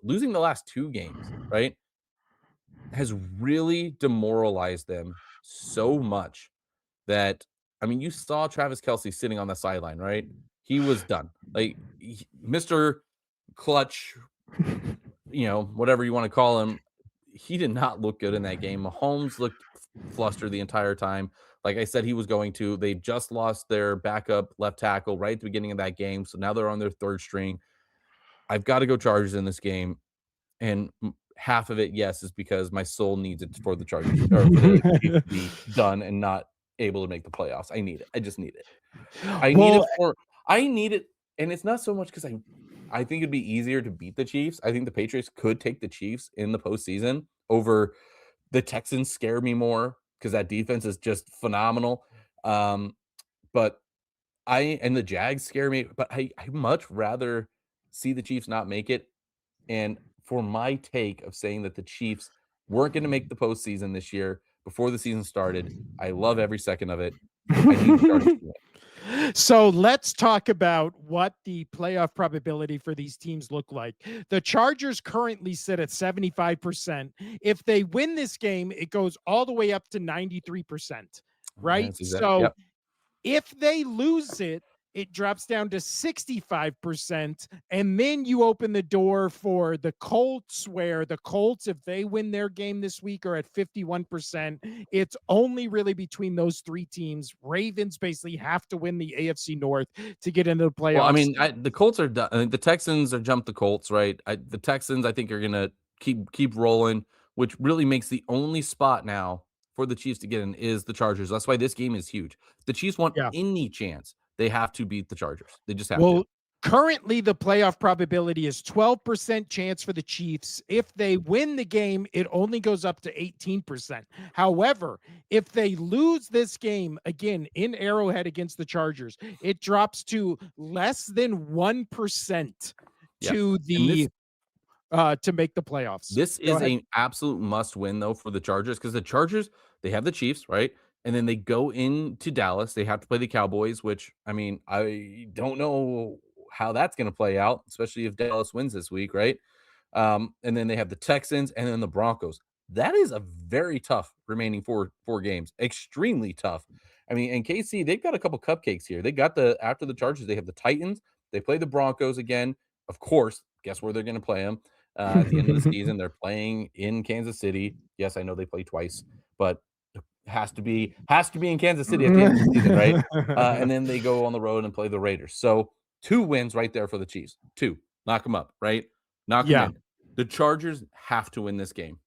2 games, right, has really demoralized them so much that I mean, you saw Travis Kelsey sitting on the sideline, right? He was done. Like Mr. Clutch, whatever you want to call him, he did not look good in that game. Mahomes looked flustered the entire time. Like I said, he was going to. They just lost their backup left tackle right at the beginning of that game. So now they're on their third string. I've got to go Chargers in this game. And half of it, yes, is because my soul needs it for the Chargers or for the Chiefs to be done and not able to make the playoffs. I need it. I just need it. I need it Well, for I need it, and it's not so much because I think it'd be easier to beat the Chiefs. I think the Patriots could take the Chiefs in the postseason over the Texans scare me more because that defense is just phenomenal. Um, but and the Jags scare me, but I much rather see the Chiefs not make it. And for my take of saying that the Chiefs weren't going to make the postseason this year before the season started, I love every second of it. I need the Chargers to win. So let's talk about what the playoff probability for these teams look like. The Chargers currently sit at 75%. If they win this game, it goes all the way up to 93%, right? That's exact. So Yep. if they lose it, it drops down to 65%. And then you open the door for the Colts, where the Colts, if they win their game this week, are at 51%. It's only really between those 3 teams. Ravens basically have to win the AFC North to get into the Well, I playoffs. mean, the Colts are done. I think the Texans are jumped the Colts, right? The Texans, I think, are gonna keep rolling, which really makes the only spot now for the Chiefs to get in is the Chargers. That's why this game is huge. If the Chiefs want Yeah. any chance, they have to beat the Chargers. They just have to. Well, currently the playoff probability is 12% chance for the Chiefs. If they win the game, it only goes up to 18%. However, if they lose this game again in Arrowhead against the Chargers, it drops to less than 1% Yeah, to and the to make the playoffs. this Go is ahead. an absolute must win though for the Chargers because the Chargers, they have the Chiefs, right? And then they go into Dallas. They have to play the Cowboys, which I mean, I don't know how that's going to play out, especially if Dallas wins this week, right? And then they have the Texans and then the Broncos. That is a very tough remaining four games. Extremely tough. I mean, and KC, they've got a couple cupcakes here. They got the after the Chargers, they have the Titans. They play the Broncos again. Of course, guess where they're going to play them at the end of the season? They're playing in Kansas City. Yes, I know they play twice, but has to be in Kansas City at the end of the season, right? And then they go on the road and play the Raiders. So 2 wins right there for the Chiefs. 2. Knock them up, right? Knock them Yeah. in. The Chargers have to win this game.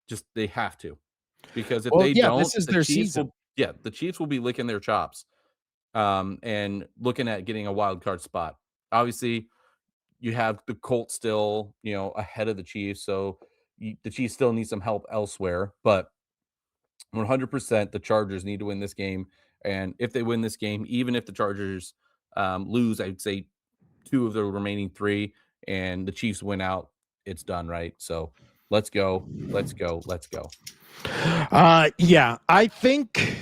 Just they have to. Because if Well, they yeah, don't, this is the their Chiefs season. will be licking their chops and looking at getting a wild card spot. Obviously, you have the Colts still, ahead of the Chiefs, so the Chiefs still need some help elsewhere, but 100% the Chargers need to win this game, and if they win this game, even if the Chargers lose, I'd say 2 of the remaining 3, and the Chiefs win out, it's done, right? So let's go, let's go, let's go. Yeah, I think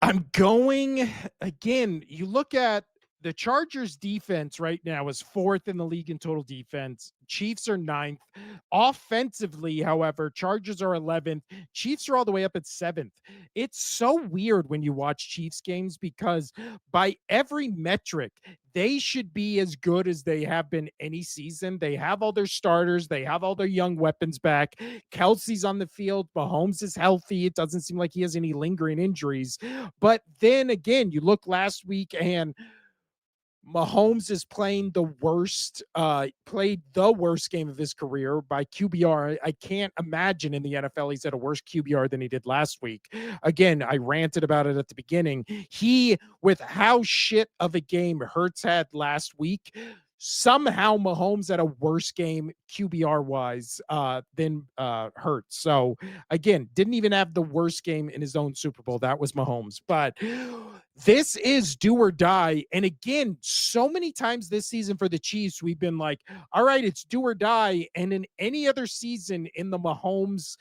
I'm going again. You look at the Chargers defense right now is fourth in the league in total defense. Chiefs are ninth. Offensively, however, Chargers are 11th. Chiefs are all the way up at seventh. It's so weird when you watch Chiefs games because by every metric, they should be as good as they have been any season. They have all their starters, they have all their young weapons back. Kelsey's on the field, Mahomes is healthy. It doesn't seem like he has any lingering injuries. But then again, you look last week and Mahomes is playing played the worst game of his career by QBR. I can't imagine in the NFL he's at a worse QBR than he did last week. Again, I ranted about it at the beginning. With how shit of a game Hurts had last week, somehow Mahomes had a worse game QBR wise than Hurts. So again, didn't even have the worst game in his own Super Bowl. That was Mahomes. But this is do or die. And again, so many times this season for the Chiefs, we've been like, all right, it's do or die. And in any other season in the Mahomes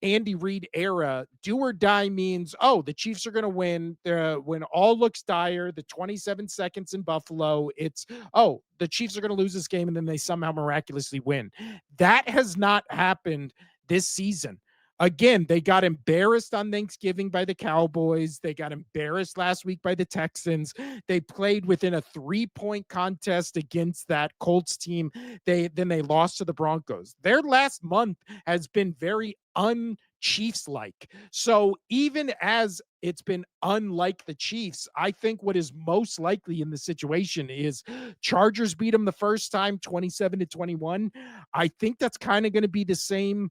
Andy Reid era, do or die means, oh, the Chiefs are going to win. When all looks dire, the 27 seconds in Buffalo, it's, oh, the Chiefs are going to lose this game and then they somehow miraculously win. That has not happened this season. Again, they got embarrassed on Thanksgiving by the Cowboys. They got embarrassed last week by the Texans. They played within a 3-point contest against that Colts team. They lost to the Broncos. Their last month has been very un-Chiefs like. So even as it's been unlike the Chiefs, I think what is most likely in the situation is Chargers beat them the first time 27-21. I think that's kind of going to be the same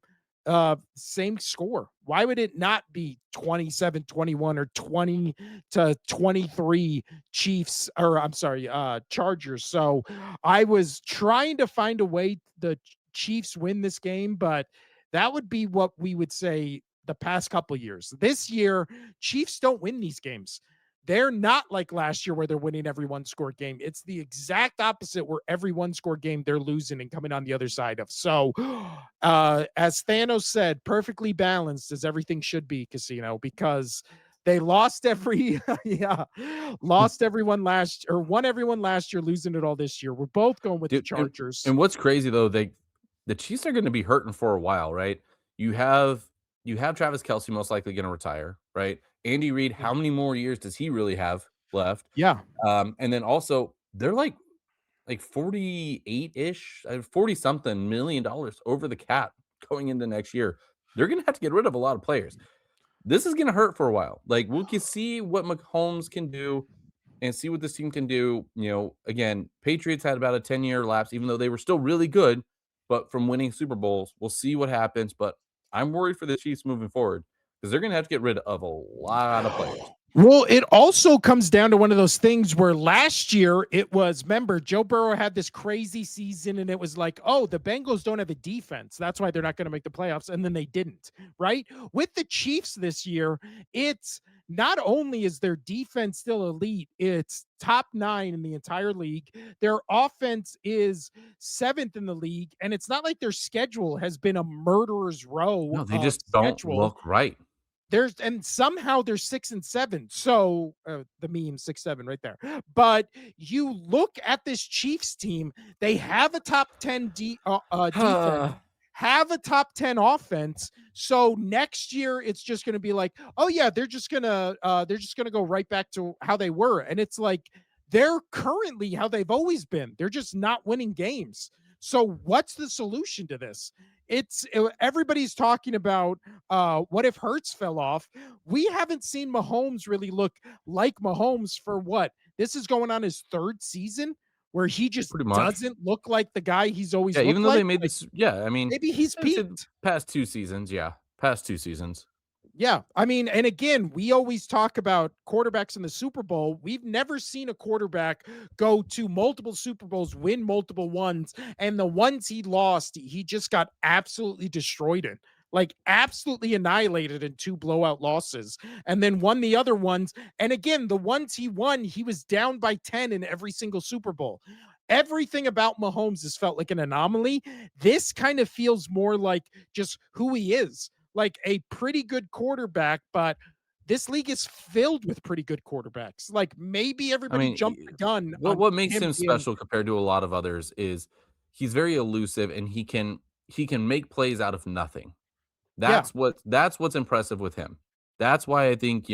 score. Why would it not be 27-21 or 20-23 Chiefs, or I'm sorry, Chargers? So I was trying to find a way the Chiefs win this game, but that would be what we would say the past couple of years. This year, Chiefs don't win these games. They're not like last year where they're winning every one score game. It's the exact opposite where every one score game they're losing and coming on the other side of. So, as Thanos said, perfectly balanced as everything should be, Casino, because they lost every, yeah, lost everyone last or won everyone last year, losing it all this year. We're both going with the Dude, Chargers. and what's crazy though, the Chiefs are gonna be hurting for a while, right? You have you have Travis Kelce most likely gonna retire, right? Andy Reid, Yeah. how many more years does he really have left? Yeah. And then also they're like 48-ish, 40 something $1 million over the cap going into next year. They're gonna have to get rid of a lot of players. This is gonna hurt for a while. Like we can see what Mahomes can do and see what this team can do. Again, Patriots had about a 10-year lapse, even though they were still really good, but from winning Super Bowls, we'll see what happens. But I'm worried for the Chiefs moving forward because they're going to have to get rid of a lot of players. Well, it also comes down to one of those things where last year it was, remember, Joe Burrow had this crazy season and it was like, oh, the Bengals don't have a defense. That's why they're not going to make the playoffs. And then they didn't, right? With the Chiefs this year, it's not only is their defense still elite, it's top 9 in the entire league. Their offense is 7th in the league. And it's not like their schedule has been a murderer's row No, they of just don't schedule. look right. Somehow they're 6-7. So the meme 6-7 right there. But you look at this Chiefs team, they have a top 10 defense, have a top 10 offense. So next year it's just going to be like, oh yeah, they're just going to go right back to how they were. And it's like they're currently how they've always been. They're just not winning games. So what's the solution to this? Everybody's talking about what if Hurts fell off? We haven't seen Mahomes really look like Mahomes for what? This is going on his third season where he just Pretty much. doesn't look like the guy he's always Yeah, even looked though they like. made Like this, yeah, I mean, maybe he's I would say peaked. past 2 seasons, yeah, past 2 seasons. Yeah. I mean, and again, we always talk about quarterbacks in the Super Bowl. We've never seen a quarterback go to multiple Super Bowls, win multiple ones, and the ones he lost, he just got absolutely destroyed in. Like absolutely annihilated in 2 blowout losses, and then won the other ones. And again, the ones he won, he was down by 10 in every single Super Bowl. Everything about Mahomes has felt like an anomaly. This kind of feels more like just who he is, like a pretty good quarterback, but this league is filled with pretty good quarterbacks. Like, maybe I everybody mean, jumped the gun what on what makes him him being. special compared to a lot of others is he's very elusive and he can make plays out of nothing. Yeah. That's what's impressive with him. That's why I think,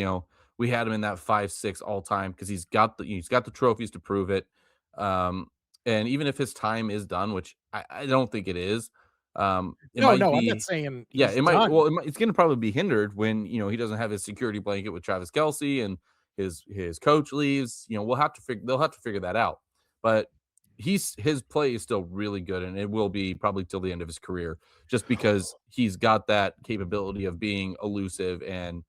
we had him in that 5-6 all time because he's got the trophies to prove it. Um, and even if his time is done, which I don't think it is, it No, might no, I'm not be saying yeah, he's it might done. well, it's gonna probably be hindered when, he doesn't have his security blanket with Travis Kelsey and his coach leaves. They'll have to figure that out. But his play is still really good, and it will be probably till the end of his career, just because he's got that capability of being elusive and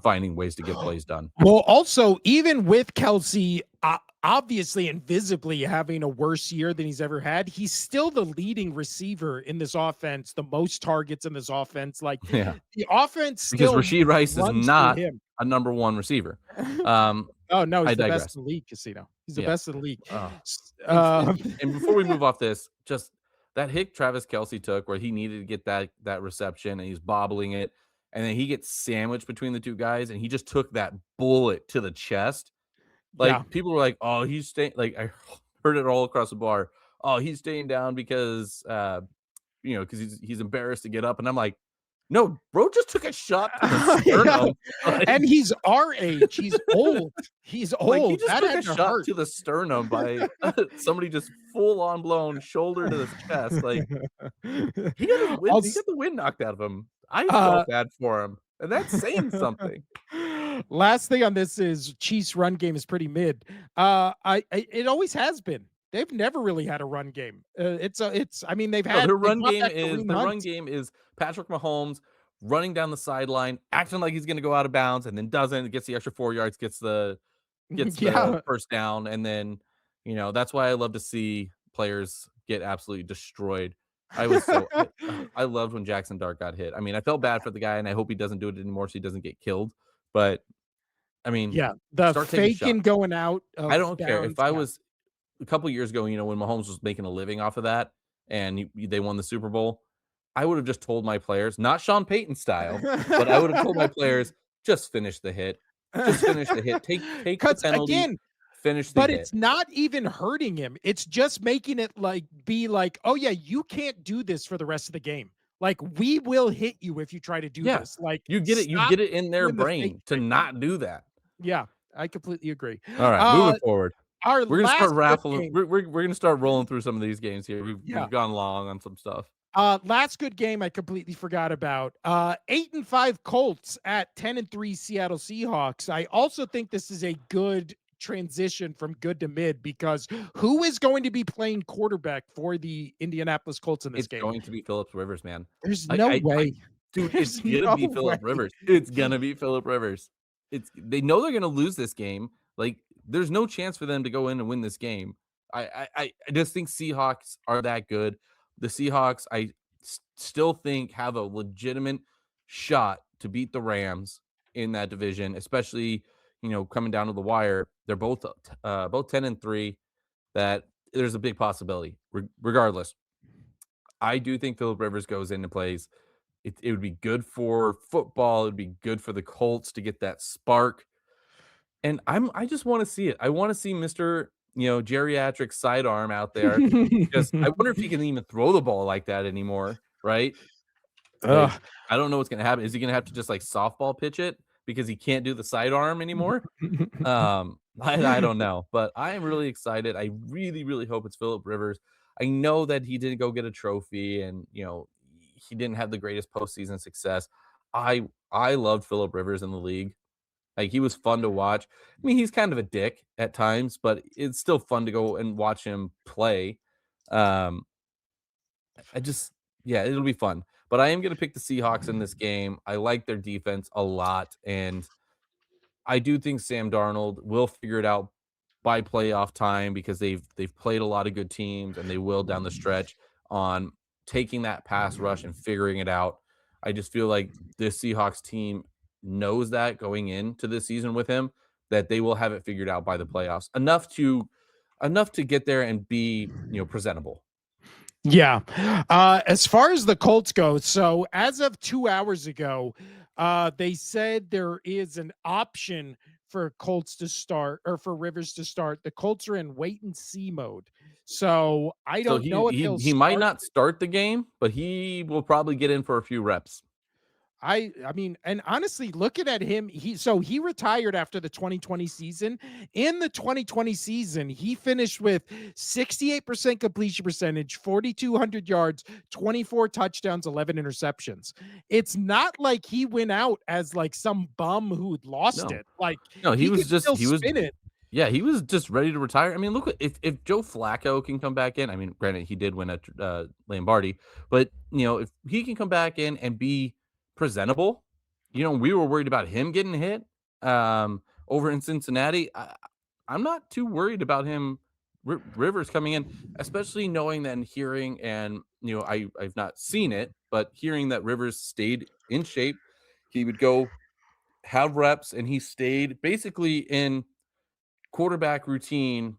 finding ways to get plays done. Well, also, even with Kelsey, obviously and visibly having a worse year than he's ever had, he's still the leading receiver in this offense, the most targets in this offense. Like, Yeah, the offense because still Rasheed Rice is runs through not him. a number one receiver. Um, Oh, no, I he's the best digress. in the league, Casino. He's the Yeah. best in the league. Uh, S and before we move off this, just that hit Travis Kelsey took where he needed to get that reception and he's bobbling it, and then he gets sandwiched between the two guys, and he just took that bullet to the chest. Yeah. Like, people were like, "Oh, he's staying," like, I heard it all across the bar. "Oh, he's staying down because, because he's embarrassed to get up," and I'm like, "No, bro just took a shot to the Yeah, sternum." and Like he's our age. He's old. He's like, he old. just That took a had to shot hurt. to the sternum by somebody just full on blown shoulder to the chest. Like, he Als got the wind knocked out of him. I uh felt bad for him, and that's saying something. Last thing on this is Chiefs' run game is pretty mid. It always has been. They've never really had a run game. It's I mean, No, they brought back Kareem their run Hunt. game is Patrick Mahomes running down the sideline, acting like he's gonna go out of bounds, and then doesn't, gets the extra 4 yards, gets the Yeah. first down, and then, that's why I love to see players get absolutely destroyed. I loved when Jackson Dart got hit. I mean, I felt bad for the guy, and I hope he doesn't do it anymore so he doesn't get killed, but, I mean, Yeah, the start taking faking shots. going out I of don't care if bounds, I yeah. was a couple years ago, when Mahomes was making a living off of that and they won the Super Bowl, I would have just told my players, not Sean Payton style, but I would have told my players, just finish the hit. Just finish the hit. Take the 'Cause penalty, again, finish the but hit. it's not even hurting him. It's just making it be like, "Oh yeah, you can't do this for the rest of the game. Like, we will hit you if you try to do Yeah. this. Like, You stop get it in their doing the fake brain to thing." not do that. Yeah, I completely agree. All right, moving Uh, forward. our We're gonna start last good raffling. game. We're gonna start rolling through some of these games here. We've Yeah. gone long on some stuff. Last good game I completely forgot about. 8-5 Colts at 10-3 Seattle Seahawks. I also think this is a good transition from good to mid because who is going to be playing quarterback for the Indianapolis Colts in this It's game? going to be Phillip Rivers, man. There's I no I I way. dude, it's There's gonna no be way. Phillip Rivers. It's gonna be Phillip Rivers. They know they're gonna lose this game. Like, there's no chance for them to go in and win this game. I just think Seahawks are that good. The Seahawks, still think have a legitimate shot to beat the Rams in that division, especially, coming down to the wire. They're both 10-3. That there's a big possibility. Regardless, I do think Philip Rivers goes into plays. It would be good for football. It'd be good for the Colts to get that spark. And I just want to see it. I want to see Mr. Geriatric sidearm out there. Because I wonder if he can even throw the ball like that anymore, right? Like, Ugh. I don't know what's gonna happen. Is he gonna have to just like softball pitch it because he can't do the sidearm anymore? I don't know, but I am really excited. I really, really hope it's Philip Rivers. I know that he didn't go get a trophy, and he didn't have the greatest postseason success. I loved Philip Rivers in the league. Like, he was fun to watch. I mean, he's kind of a dick at times, but it's still fun to go and watch him play. Um, I just yeah, it'll be fun. But I am gonna pick the Seahawks in this game. I like their defense a lot, and I do think Sam Darnold will figure it out by playoff time because they've played a lot of good teams and they will down the stretch on taking that pass rush and figuring it out. I just feel like this Seahawks team knows that going into this season with him, that they will have it figured out by the playoffs. Enough to get there and be, presentable. Yeah. As far as the Colts go, so as of 2 hours ago, They said there is an option for Colts to start or for Rivers to start. The Colts are in wait and see mode. So I So don't he know if he he'll he might start. not start the game, but he will probably get in for a few reps. I mean, and honestly, looking at him, he retired after the 2020 season. In the 2020 season, he finished with 68% completion percentage, 4,200 yards, 24 touchdowns, 11 interceptions. It's not like he went out as like some bum who'd lost No. it. Like No, he could still he was spin it. yeah, he was just ready to retire. I mean, look, if Joe Flacco can come back in, I mean, granted he did win a Lombardi, but if he can come back in and be presentable, we were worried about him getting hit over in Cincinnati. I'm not too worried about him Rivers coming in, especially knowing that and hearing and I've not seen it, but hearing that Rivers stayed in shape, he would go have reps and he stayed basically in quarterback routine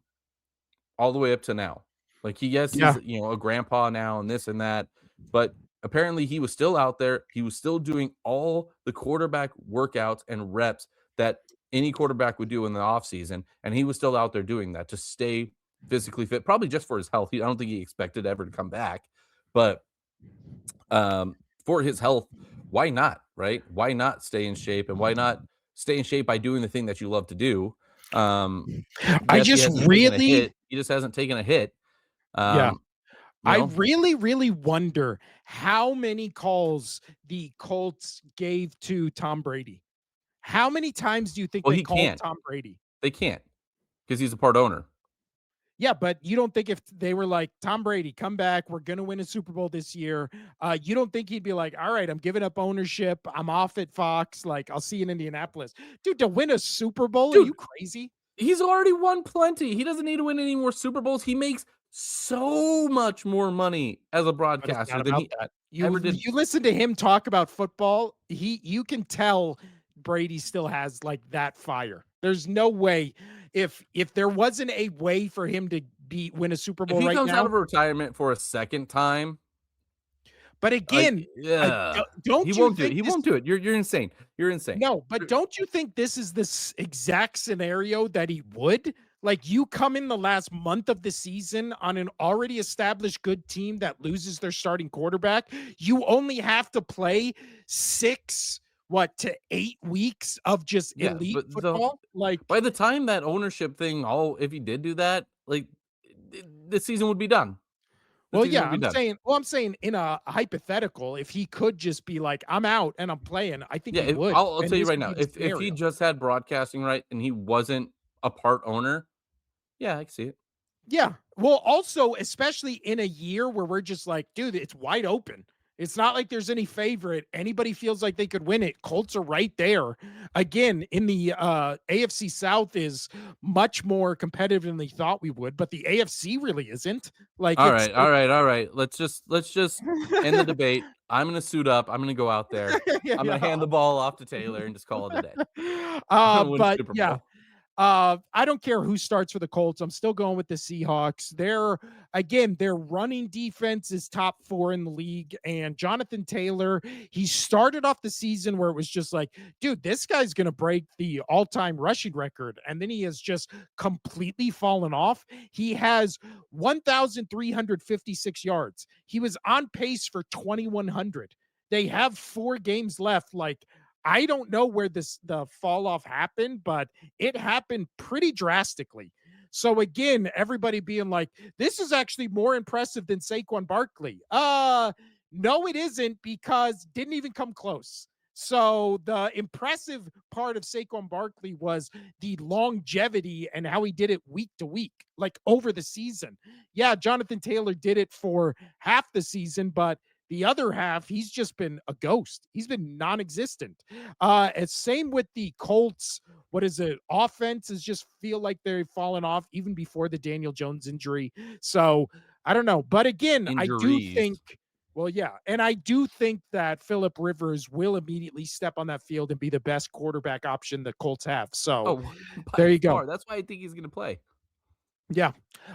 all the way up to now. Like he yes, he's Yeah. a grandpa now and this and that, but apparently he was still out there. He was still doing all the quarterback workouts and reps that any quarterback would do in the offseason. And he was still out there doing that to stay physically fit, probably just for his health. I don't think he expected ever to come back, but for his health, why not? Right? Why not stay in shape and why not stay in shape by doing the thing that you love to do? I Yes, he just hasn't taken a really, hit. He just hasn't taken a hit. yeah, Um, you I know, really, really wonder how many calls the Colts gave to Tom Brady. How many times do you think well, they he called can't. Tom Brady? They can't because he's a part owner. Yeah, but you don't think if they were like, "Tom Brady, come back, we're gonna win a Super Bowl this year," you don't think he'd be like, "All right, I'm giving up ownership. I'm off at Fox. Like, I'll see you in Indianapolis." Dude, to win a Super Bowl, are Dude, you crazy? he's already won plenty. He doesn't need to win any more Super Bowls. He makes so much more money as a But it's broadcaster not than about he that. ever You did. you listen to him talk about football, you can tell Brady still has, like, that fire. There's no way if there wasn't a way for him to win a Super If Bowl he right comes out now. of retirement for a second time, But like, again, yeah, he don't you won't do it. think He this. won't do it. You're insane. You're insane. No, but don't you think this is exact scenario that he would? Like, you come in the last month of the season on an already established good team that loses their starting quarterback. You only have to play 6, what, to 8 weeks of just Yeah, elite but football? Like, by the time that ownership thing, all if he did do that, like the season would be done. The well, season yeah, would be done. I'm saying in a hypothetical, if he could just be like, "I'm out and I'm playing," I think Yeah, he would, I'll and tell you this right would now, be the if he scenario. just had broadcasting right and he wasn't a part owner, yeah, I can see it. Yeah. Well, also, especially in a year where we're just like, dude, it's wide open. It's not like there's any favorite. Anybody feels like they could win it. Colts are right there. Again, in the AFC South is much more competitive than they thought we would, but the AFC really isn't. Like All it's right, all right, all right. Let's just end the debate. I'm gonna suit up. I'm gonna go out there. yeah, I'm gonna yeah. hand the ball off to Taylor and just call it a day. I'm gonna win a But Super yeah, Bowl. I don't care who starts for the Colts. I'm still going with the Seahawks. Their running defense is top 4 in the league. And Jonathan Taylor, he started off the season where it was just like, dude, this guy's going to break the all time rushing record. And then he has just completely fallen off. He has 1,356 yards. He was on pace for 2,100. They have 4 games left. Like, I don't know where the fall off happened, but it happened pretty drastically. So again, everybody being like, this is actually more impressive than Saquon Barkley. No, it isn't because didn't even come close. So the impressive part of Saquon Barkley was the longevity and how he did it week to week, like over the season. Yeah, Jonathan Taylor did it for half the season, but the other half, he's just been a ghost. He's been non-existent. And same with the Colts. What is it? Offenses just feel like they've fallen off even before the Daniel Jones injury. So I don't know. But again, I do Injuries. think, well, yeah. And I do think that Phillip Rivers will immediately step on that field and be the best quarterback option the Colts have. So Oh, by there you go. far. That's why I think he's gonna play. Yeah.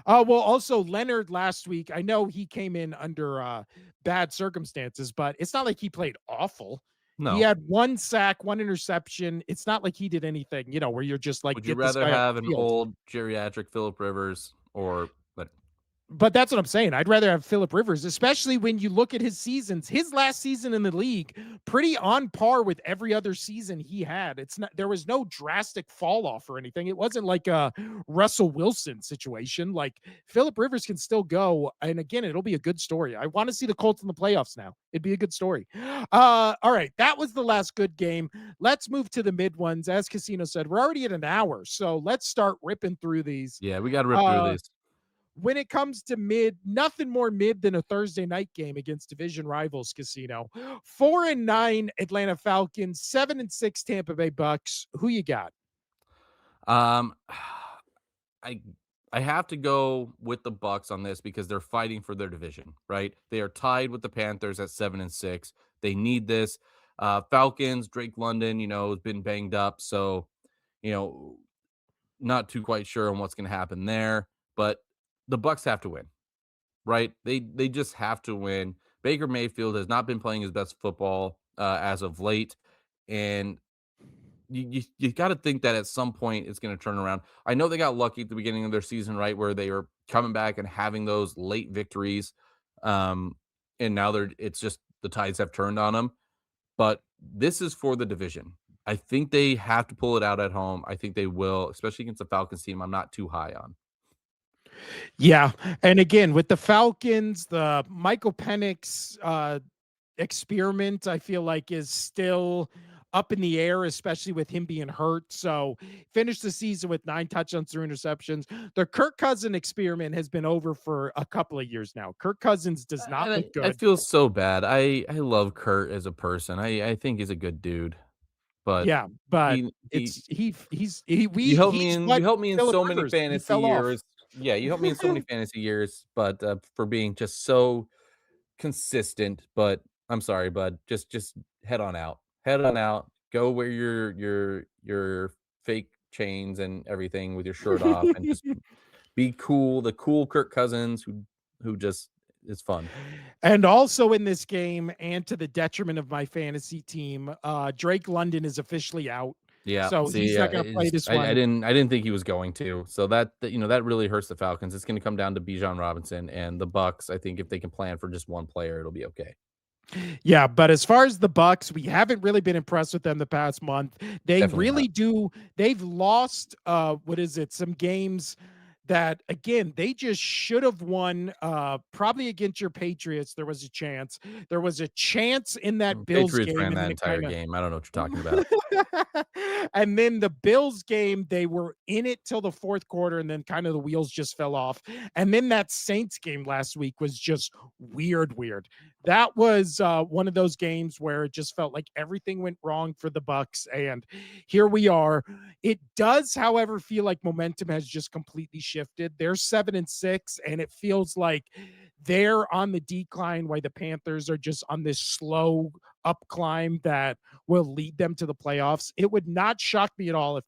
Well, also Leonard last week, I know he came in under bad circumstances, but it's not like he played awful. He No. had 1 sack, 1 interception. It's not like he did anything, where you're just like, Would you "Get this rather guy off have the an field." old geriatric Phillip Rivers or but But that's what I'm saying. I'd rather have Phillip Rivers, especially when you look at his seasons. His last season in the league, pretty on par with every other season he had. It's not, there was no drastic fall off or anything. It wasn't like a Russell Wilson situation. Like Phillip Rivers can still go. And again, it'll be a good story. I want to see the Colts in the playoffs now. It'd be a good story. All right. That was the last good game. Let's move to the mid ones. As Casino said, we're already at an hour. So let's start ripping through these. yeah, we gotta rip through Uh, these. when it comes to mid, nothing more mid than a Thursday night game against division rivals. Casino 4-9 Atlanta Falcons, 7-6 Tampa Bay Bucks. Who you got? Um, I I have to go with the Bucks on this because they're fighting for their division, right? They are tied with the Panthers at 7-6. They need this. Falcons, Drake London, has been banged up, so you know, not too quite sure on what's going to happen there. But the Bucks have to win, right? They just have to win. Baker Mayfield has not been playing his best football as of late, and you got to think that at some point it's going to turn around. I know they got lucky at the beginning of their season, right, where they were coming back and having those late victories, um, and now it's just the tides have turned on them. But this is for the division. I think they have to pull it out at home. I think they will, especially against the Falcons team. I'm not too high on. Yeah. And again, with the Falcons, the Michael Penix experiment, I feel like is still up in the air, especially with him being hurt. So finished the season with 9 touchdowns, 3 interceptions. The Kirk Cousins experiment has been over for a couple of years now. Kirk Cousins does not And look I good. feel so bad. I love Kurt as a person. I think he's a good dude, but Yeah, but he he it's he's he you we helped me he's in what you helped me in Phillip so many Rivers. He fantasy fell off. years. Yeah, you helped me in so many fantasy years, but for being just so consistent. But I'm sorry, bud. Just head on out. Head on out. Go wear your fake chains and everything with your shirt off, and just be cool. The cool Kirk Cousins who just is fun. And also in this game, and to the detriment of my fantasy team, Drake London is officially out. Yeah, So see, he's not gonna play it's this I one. didn't think he was going to. So that really hurts the Falcons. It's gonna come down to Bijan Robinson and the Bucks. I think if they can plan for just one player, it'll be okay. Yeah, but as far as the Bucks, we haven't really been impressed with them the past month. They Definitely really not. do. They've lost what is it? Some games that again, they just should have won probably against your Patriots. There was a chance. There was a chance in that Bills Patriots game ran and that then it entire kind of game. I don't know what you're talking about. and then the Bills game, they were in it till the fourth quarter, and then kind of the wheels just fell off. And then that Saints game last week was just weird, weird. That was one of those games where it just felt like everything went wrong for the Bucks, and here we are. It does, however, feel like momentum has just completely shifted. They're 7-6, and it feels like they're on the decline, while the Panthers are just on this slow up climb that will lead them to the playoffs. It would not shock me at all if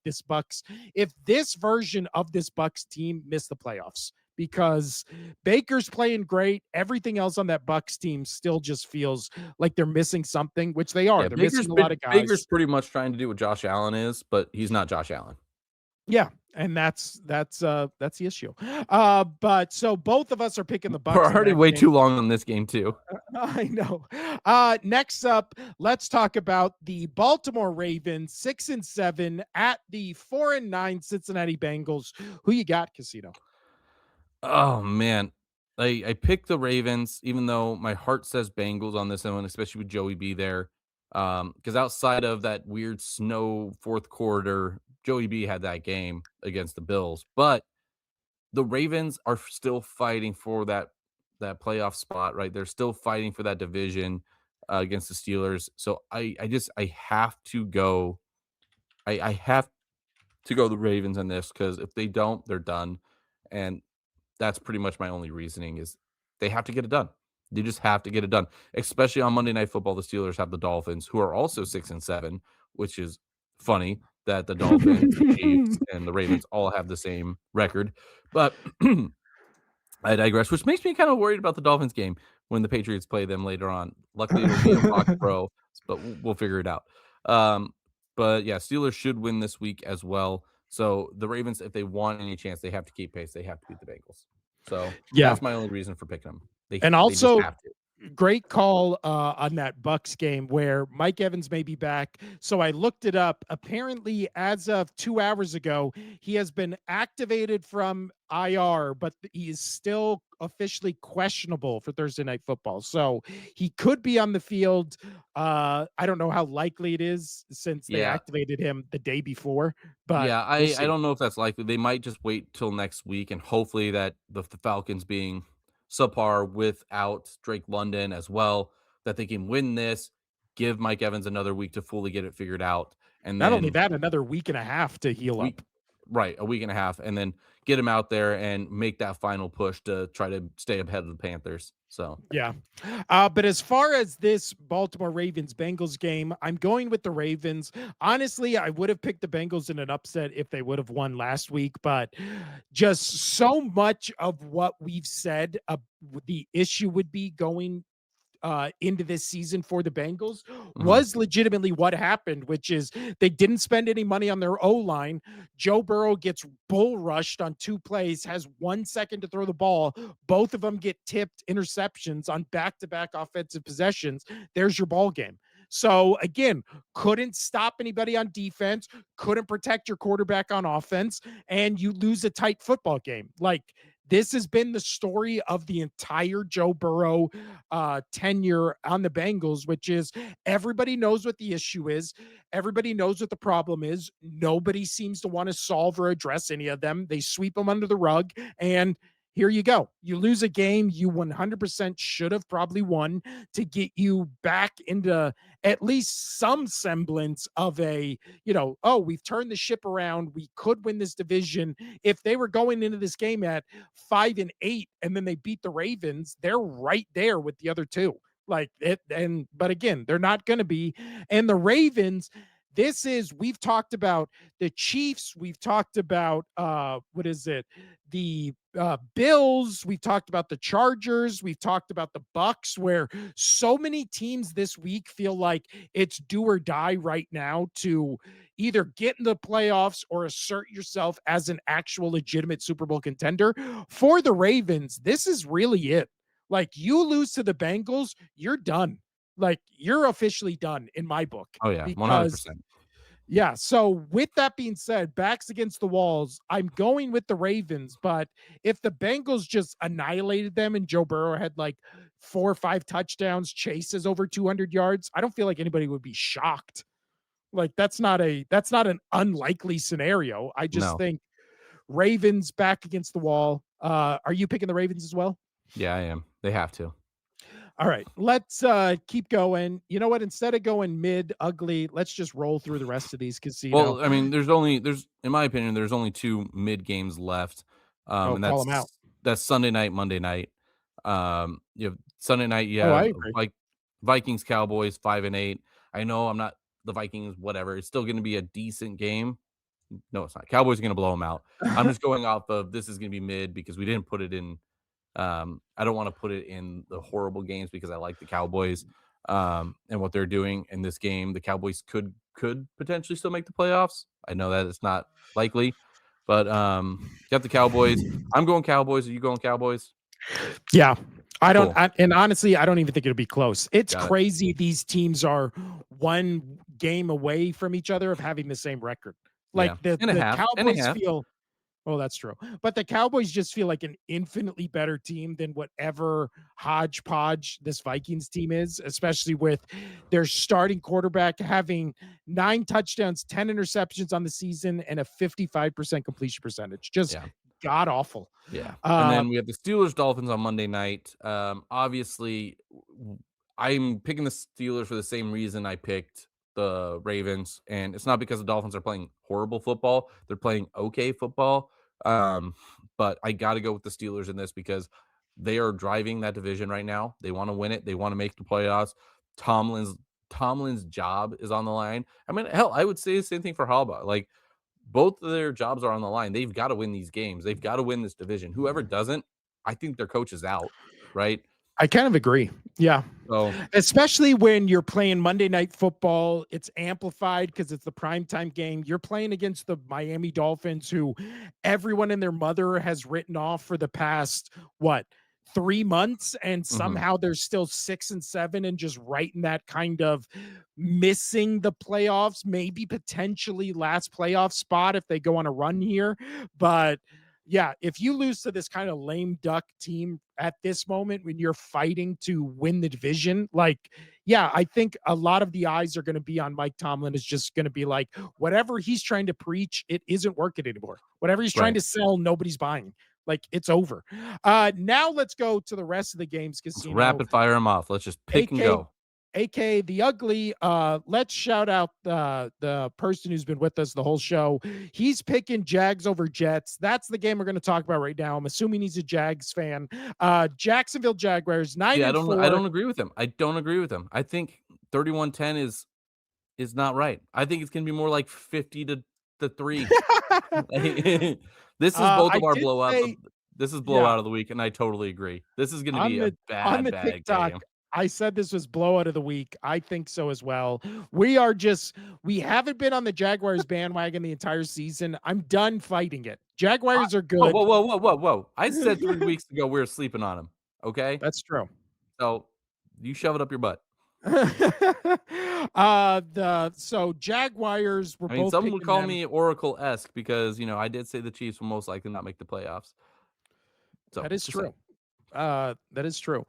this version of this Bucks team missed the playoffs, because Baker's playing great. Everything else on that Bucks team still just feels like they're missing something, which they are. Yeah, They're missing a lot of Baker's guys. pretty much trying to do what Josh Allen is, but he's not Josh Allen. Yeah, and that's the issue. But so both of us are picking the We're Bucks in already that way game. too long on this game too. I know. Next up, let's talk about the Baltimore Ravens, 6-7 at the 4-9 Cincinnati Bengals. Who you got, Casino? Oh man. I picked the Ravens, even though my heart says Bengals on this one, especially with Joey B there. Because outside of that weird snow fourth quarter, Joey B had that game against the Bills. But the Ravens are still fighting for that playoff spot, right? They're still fighting for that division against the Steelers. So I have to go. I have to go the Ravens in this because if they don't, they're done. And that's pretty much my only reasoning is they have to get it done. They just have to get it done. Especially on Monday Night Football, the Steelers have the Dolphins, who are also 6-7, which is funny that the Dolphins, the Chiefs, and the Ravens all have the same record. But I digress, which makes me kind of worried about the Dolphins game. when the Patriots play them later on. Luckily, it'll be in Foxborough, but we'll figure it out. Um, but yeah, Steelers should win this week as well. So the Ravens, if they want any chance, they have to keep pace. They have to beat the Bengals. So Yeah. that's my only reason for picking them. And They just also, have to. great call on that Bucks game where Mike Evans may be back. So I looked it up. Apparently, as of 2 hours ago, he has been activated from IR, but he is still officially questionable for Thursday Night Football. So he could be on the field. I don't know how likely it is since they Yeah, activated him the day before, but yeah. we'll I see. don't know if that's likely. They might just wait till next week, and hopefully that the Falcons being subpar without Drake London as well, that they can win this. Give Mike Evans another week to fully get it figured out, and Not only then that, another week and a half to heal week up. right, a week and a half, and then get him out there and make that final push to try to stay ahead of the Panthers. So Yeah. But as far as this Baltimore Ravens Bengals game, I'm going with the Ravens. Honestly, I would have picked the Bengals in an upset if they would have won last week, but just so much of what we've said, the issue would be going into this season for the Bengals mhm. was legitimately what happened, which is they didn't spend any money on their O line. Joe Burrow gets bull rushed on 2 plays, has 1 second to throw the ball. Both of them get tipped interceptions on back to back offensive possessions. There's your ball game. So again, couldn't stop anybody on defense, couldn't protect your quarterback on offense, and you lose a tight football game. Like this has been the story of the entire Joe Burrow tenure on the Bengals, which is everybody knows what the issue is. Everybody knows what the problem is. Nobody seems to want to solve or address any of them. They sweep them under the rug. And here you go. You lose a game you 100% should have probably won to get you back into at least some semblance of a, oh, we've turned the ship around. We could win this division. If they were going into this game at 5-8 and then they beat the Ravens, they're right there with the other two. Like it, but again, they're not going to be. And the Ravens, we've talked about the Chiefs, we've talked about what is it? The Bills, we've talked about the Chargers, we've talked about the Bucks, where so many teams this week feel like it's do or die right now to either get in the playoffs or assert yourself as an actual legitimate Super Bowl contender. For the Ravens, this is really it. Like you lose to the Bengals, you're done. Like you're officially done in my book Oh yeah, because 100%. yeah. So with that being said, backs against the walls, I'm going with the Ravens. But if the Bengals just annihilated them and Joe Burrow had like 4 or 5 touchdowns, chases over 200 yards, I don't feel like anybody would be shocked. Like that's not an unlikely scenario. I just No. think Ravens back against the wall. Are you picking the Ravens as well? Yeah, I am. They have to. All right, let's keep going. You know what? Instead of going mid ugly, let's just roll through the rest of these because Well, I mean, there's in my opinion, there's only 2 mid games left, oh, and call them out. that's Sunday night, Monday night. You have Sunday night, you Oh, I have agree. Vikings, Cowboys, 5-8. I know I'm not the Vikings, whatever. It's still gonna be a decent game. No, it's not. Cowboys are gonna blow them out. I'm just going off of this is gonna be mid because we didn't put it in. I don't want to put it in the horrible games because I like the Cowboys and what they're doing in this game. The Cowboys could potentially still make the playoffs. I know that it's not likely, but got the Cowboys. I'm going Cowboys. Are you going Cowboys? Yeah. Cool. And honestly, I don't even think it'll be close. It's Got it. crazy these teams are one game away from each other of having the same record. Like Yeah. And a the half. And a Cowboys half. feel oh, that's true. But the Cowboys just feel like an infinitely better team than whatever hodgepodge this Vikings team is, especially with their starting quarterback having 9 touchdowns, 10 interceptions on the season, and a 55% completion percentage. Just Yeah. god awful. Yeah, and Uh, then we have the Steelers Dolphins on Monday night. Obviously, I'm picking the Steelers for the same reason I picked the Ravens, and it's not because the Dolphins are playing horrible football; they're playing okay football. Um, but I got to go with the Steelers in this because they are driving that division right now. They want to win it. They want to make the playoffs. Tomlin's Tomlin's job is on the line. I mean, hell, I would say the same thing for Harbaugh. Like both of their jobs are on the line. They've got to win these games. They've got to win this division. Whoever doesn't, I think their coach is out, right? I kind of agree. Yeah. So Especially when you're playing Monday Night Football, it's amplified because it's the primetime game. You're playing against the Miami Dolphins, who everyone and their mother has written off for the past, what, 3 months, and mhm, somehow they're still 6-7 and just right in that kind of missing the playoffs, maybe potentially last playoff spot if they go on a run here. But yeah, if you lose to this kind of lame duck team at this moment when you're fighting to win the division, like, yeah, I think a lot of the eyes are going to be on Mike Tomlin. Is just going to be like, whatever he's trying to preach, it isn't working anymore. Whatever he's trying right. to sell, nobody's buying. Like, it's over. Now let's go to the rest of the games, Let's Casino. rapid fire them off. Let's just pick and AK go. AK the ugly. Let's shout out the person who's been with us the whole show. He's picking Jags over Jets. That's the game we're going to talk about right now. I'm assuming he's a Jags fan. Jacksonville Jaguars, 9 Yeah, and I 4. don't agree with him. I don't agree with him. I think 31-10 is not right. I think it's gonna be more like 50 to 3. This is both I of our did blowout of say, this is yeah, blowout of the week, and I totally agree. This is gonna on be a the on bad, the bad TikTok, game. I said this was blowout of the week. I think so as well. We haven't been on the Jaguars bandwagon the entire season. I'm done fighting it. I Jaguars are whoa, whoa, good. whoa, whoa, whoa, whoa. I said 3 weeks ago we were sleeping on him, okay? That's true. So, you shove it up your butt. The so Jaguars were I mean, both some would picking call them. me Oracle-esque because, I did say the Chiefs will most likely not make the playoffs. So, That is just saying. true. That is true.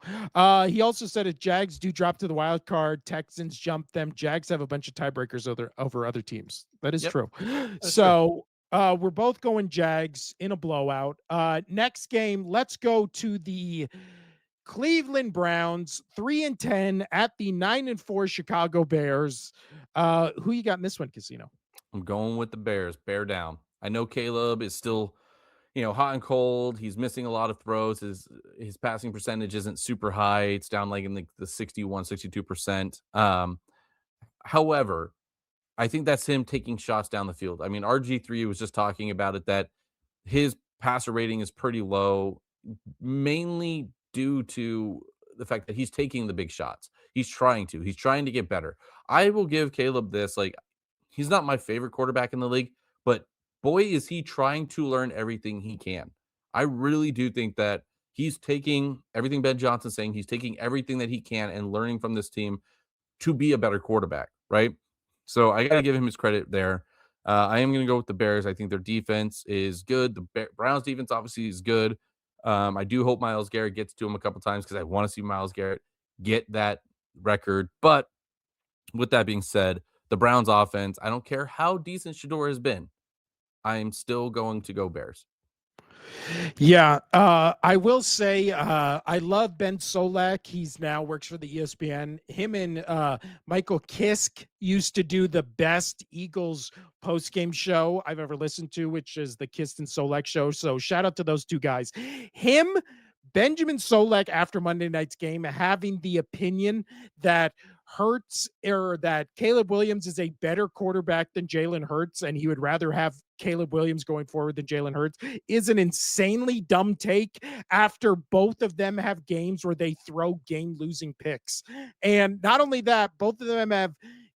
He also said if Jags do drop to the wild card, Texans jump them. Jags have a bunch of tiebreakers over other teams. That is Yep, true. that's true. So we're both going Jags in a blowout. Next game, let's go to the Cleveland Browns, 3-10 at the 9-4 Chicago Bears. Who you got in this one, Casino? I'm going with the Bears. Bear down. I know Caleb is still, hot and cold. He's missing a lot of throws. His passing percentage isn't super high. It's down like in the 61, 62%. However, I think that's him taking shots down the field. I mean, RG3 was just talking about it that his passer rating is pretty low, mainly due to the fact that he's taking the big shots. He's trying to. He's trying to get better. I will give Caleb this. Like, he's not my favorite quarterback in the league, but boy, is he trying to learn everything he can. I really do think that he's taking everything Ben Johnson's saying, he's taking everything that he can and learning from this team to be a better quarterback, right? So I got to give him his credit there. I am going to go with the Bears. I think their defense is good. The Browns defense obviously is good. I do hope Miles Garrett gets to him a couple times because I want to see Miles Garrett get that record. But with that being said, the Browns offense, I don't care how decent Shador has been, I am still going to go Bears. Yeah, I will say I love Ben Solak. He's now works for the ESPN. Him and Michael Kisk used to do the best Eagles post game show I've ever listened to, which is the Kisk and Solak show. So shout out to those two guys. Him, Benjamin Solak, after Monday night's game, having the opinion that Hurts or that Caleb Williams is a better quarterback than Jalen Hurts, and he would rather have Caleb Williams going forward than Jalen Hurts, is an insanely dumb take after both of them have games where they throw game losing picks. And not only that, both of them have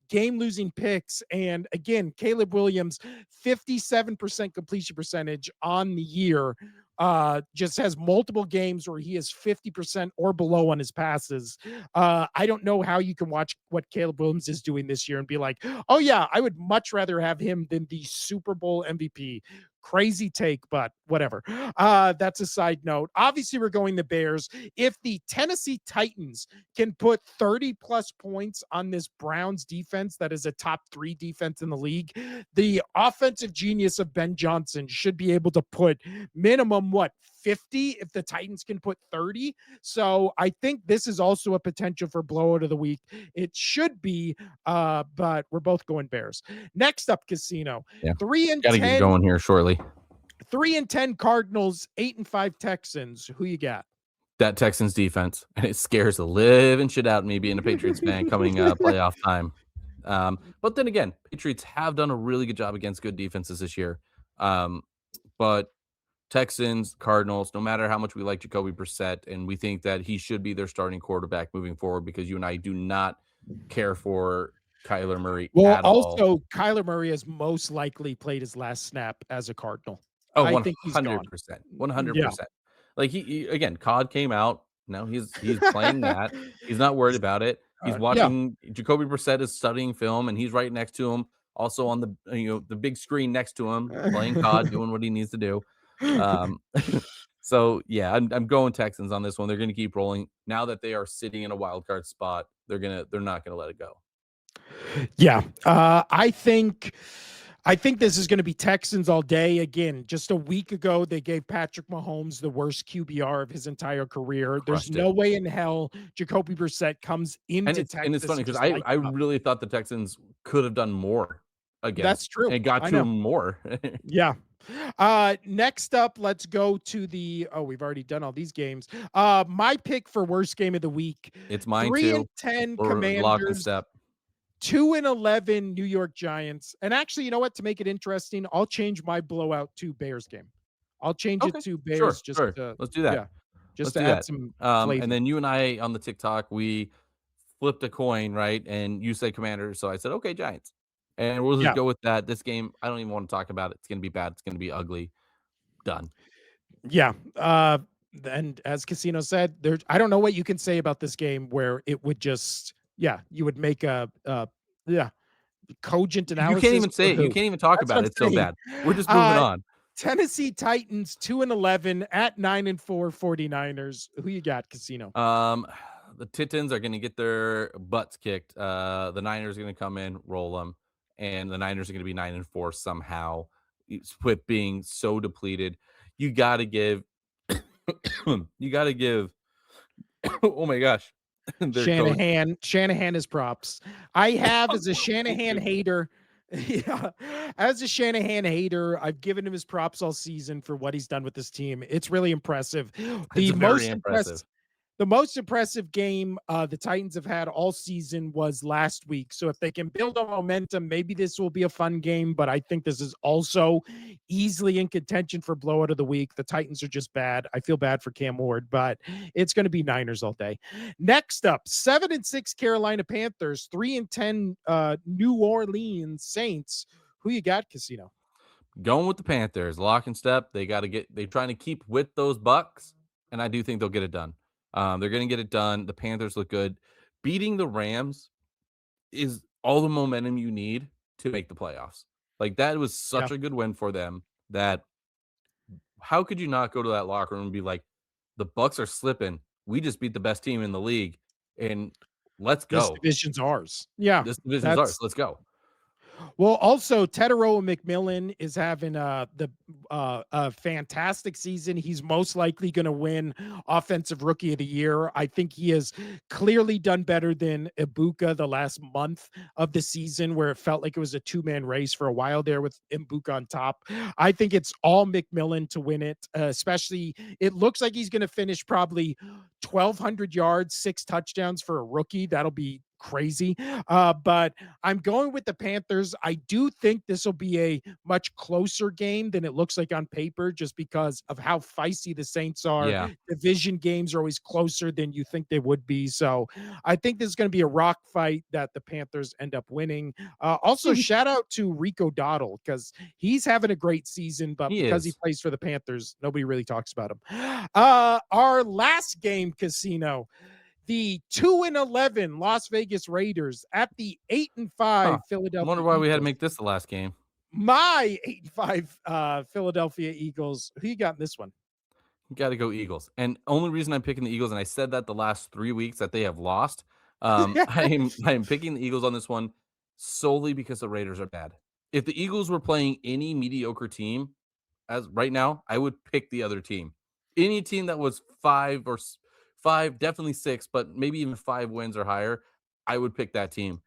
game losing picks. And again, Caleb Williams, 57% completion percentage on the year, just has multiple games where he is 50% or below on his passes. I don't know how you can watch what Caleb Williams is doing this year and be like, oh yeah, I would much rather have him than the Super Bowl MVP. Crazy take, but whatever. That's a side note. Obviously, we're going the Bears. If the Tennessee Titans can put 30 plus points on this Browns defense, that is a top 3 defense in the league, the offensive genius of Ben Johnson should be able to put minimum, what, 50 if the Titans can put 30. So I think this is also a potential for blowout of the week. It should be, but we're both going Bears. Next up, Casino. Yeah. 3 and Got to get 10 going here shortly. 3 and 10 Cardinals, 8 and 5 Texans. Who you got? That Texans defense, and it scares the living shit out of me being a Patriots fan coming playoff time. But then again, Patriots have done a really good job against good defenses this year. But Texans, Cardinals, no matter how much we like Jacoby Brissett and we think that he should be their starting quarterback moving forward because you and I do not care for Kyler Murray Well, at all. also, Kyler Murray has most likely played his last snap as a Cardinal. Oh, I think he's gone. 100%, Yeah. 100%. Like, he again, COD came out, now he's playing that. He's not worried about it. He's Yeah. watching Jacoby Brissett is studying film, and he's right next to him, also on the, the big screen next to him, playing COD, doing what he needs to do. Um, so, yeah, I'm going Texans on this one. They're gonna keep rolling. Now that they are sitting in a wild card spot, they're not gonna let it go. Yeah. I think this is going to be Texans all day. Again, just a week ago, they gave Patrick Mahomes the worst QBR of his entire career. There's Crushed it. no way in hell Jacoby Brissett comes And into it's Texas funny and because just I lights I it up. really thought the Texans could have done more That's against true. and got I to know. him more. Yeah. Next up, let's go to we've already done all these games. My pick for worst game of the week, It's mine 3 and too. 10 We're lock and Commanders, step. 2 and 11 New York Giants. And actually, you know what? To make it interesting, I'll change my blowout to Bears game. I'll change it Okay. to Sure, Bears just sure. to Let's do that. yeah, just Let's to do add that. some And flavor. then you and I on the TikTok, we flipped a coin, right? And you said Commanders, so I said, "Okay, Giants." And we'll just Yeah. go with that. This game, I don't even want to talk about it. It's gonna be bad. It's gonna be ugly. Done. Yeah. And as Casino said, there I don't know what you can say about this game where it would just you would make a yeah, cogent You can't analysis even for say it. You who? can't even talk That's what about it. It's I'm so saying. bad. We're just moving Uh, on. Tennessee Titans 2 and 11 at 9 and 4 49ers. Who you got, Casino? Um, the Titans are gonna get their butts kicked. The Niners are gonna come in, roll them, and the Niners are gonna be 9-4 somehow. It's with being so depleted. You gotta give you gotta give oh my gosh, their coach. Shanahan is props. I have as a Thank Shanahan you. hater. Yeah, as a Shanahan hater, I've given him his props all season for what he's done with this team. It's really impressive. It's The very most impressive. impressive The most impressive game the Titans have had all season was last week. So if they can build on momentum, maybe this will be a fun game. But I think this is also easily in contention for blowout of the week. The Titans are just bad. I feel bad for Cam Ward, but it's going to be Niners all day. Next up, 7 and 6 Carolina Panthers, 3 and 10 New Orleans Saints. Who you got, Casino? Going with the Panthers, lock and step. They're trying to keep with those Bucks, and I do think they'll get it done. They're gonna get it done. The Panthers look good. Beating the Rams is all the momentum you need to make the playoffs. Like, that was Yeah, such a good win for them that how could you not go to that locker room and be like, "The Bucks are slipping. We just beat the best team in the league, and let's this go. division's ours. Yeah, This division's ours. that's Let's go." well, also Tedero McMillan is having a fantastic season. He's most likely going to win Offensive Rookie of the Year. I think he has clearly done better than Ibuka the last month of the season, where it felt like it was a two-man race for a while there with Ibuka on top. I think it's all McMillan to win it. Especially, it looks like he's going to finish probably 1,200 yards, 6 touchdowns for a rookie. That'll be crazy. But I'm going with the Panthers. I do think this will be a much closer game than it looks like on paper, just because of how feisty the Saints are. Yeah. Division games are always closer than you think they would be. So I think this is going to be a rock fight that the Panthers end up winning. Also, shout out to Rico Dottle because he's having a great season, but He because he is. plays for the Panthers, nobody really talks about him. Our last game, Casino, the 2 and 11 Las Vegas Raiders at the 8 and Huh. 5 I wonder Philadelphia why we had to Eagles. make this the last game. My 8 and 5 Philadelphia Eagles. Who you got in this one? Gotta go Eagles. And only reason I'm picking the Eagles, and I said that the last 3 weeks that they have lost, I am picking the Eagles on this one solely because the Raiders are bad. If the Eagles were playing any mediocre team as right now, I would pick the other team. Any team that was 5, definitely 6, but maybe even 5 wins or higher, I would pick that team.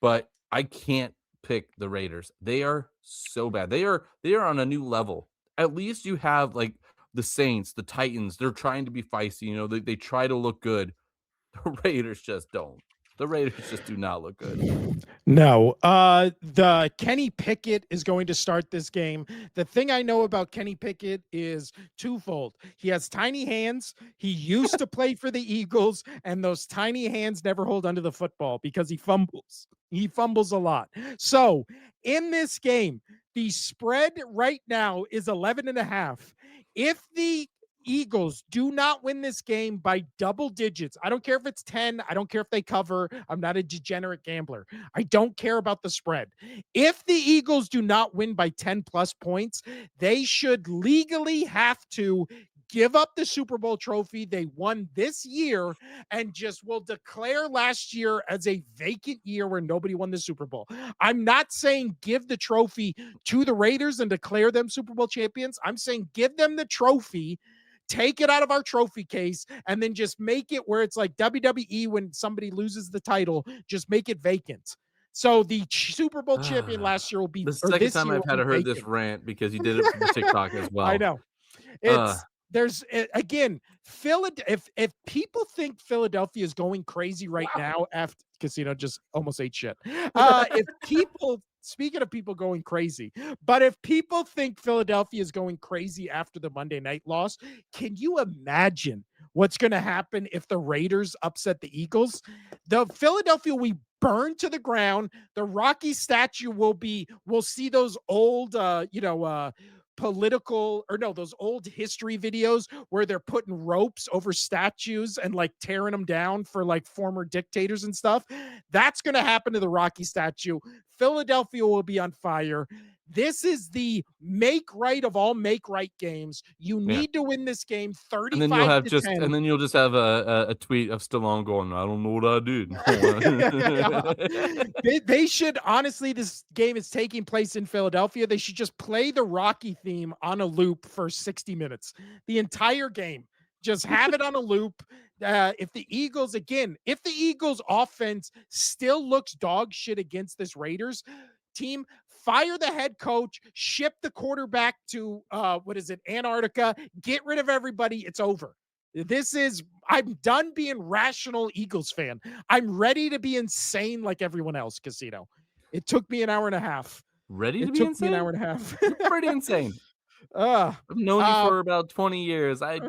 But I can't pick the Raiders. They are so bad. They are on a new level. At least you have like the Saints, the Titans. They're trying to be feisty. They try to look good. The Raiders just don't. The Raiders just do not look good. No, the Kenny Pickett is going to start this game. The thing I know about Kenny Pickett is twofold. He has tiny hands. He used to play for the Eagles, and those tiny hands never hold onto the football because he fumbles. He fumbles a lot. So, in this game, the spread right now is 11 and a half. If the Eagles do not win this game by double digits, I don't care if it's 10, I don't care if they cover. I'm not a degenerate gambler. I don't care about the spread. If the Eagles do not win by 10 plus points, they should legally have to give up the Super Bowl trophy they won this year and just will declare last year as a vacant year where nobody won the Super Bowl. I'm not saying give the trophy to the Raiders and declare them Super Bowl champions. I'm saying give them the trophy, take it out of our trophy case, and then just make it where it's like WWE when somebody loses the title, just make it vacant. So the Super Bowl champion Ah, last year will be, the or second this time year I've will had be to heard this vacant. rant because you did it for the TikTok as I well. know. Ugh. There's again, if people think Philadelphia is going crazy right Wow. now after Casino just almost ate shit. If people speaking of people going crazy, but if people think Philadelphia is going crazy after the Monday night loss, can you imagine what's going to happen if the Raiders upset the Eagles? The Philadelphia will be burned to the ground. The Rocky statue we'll see those old political or no, those old history videos where they're putting ropes over statues and like tearing them down for like former dictators and stuff. That's going to happen to the Rocky statue. Philadelphia will be on fire. This is the make right of all make right games. You Yeah. need to win this game And then you'll 35 have to just 10. and then you'll just have a tweet of Stallone going, "I don't know what I did." They should honestly, this game is taking place in Philadelphia. They should just play the Rocky theme on a loop for 60 minutes. The entire game. Just have it on a loop. If the Eagles, again, if the Eagles offense still looks dog shit against this Raiders team, fire the head coach, ship the quarterback to what is it, Antarctica, get rid of everybody. It's over. I'm done being rational Eagles fan. I'm ready to be insane like everyone else, Casino. It took me an hour and a half. Ready to It be took me an insane? hour and a half. You're pretty insane. uh, I've known you uh, for about 20 years. I'd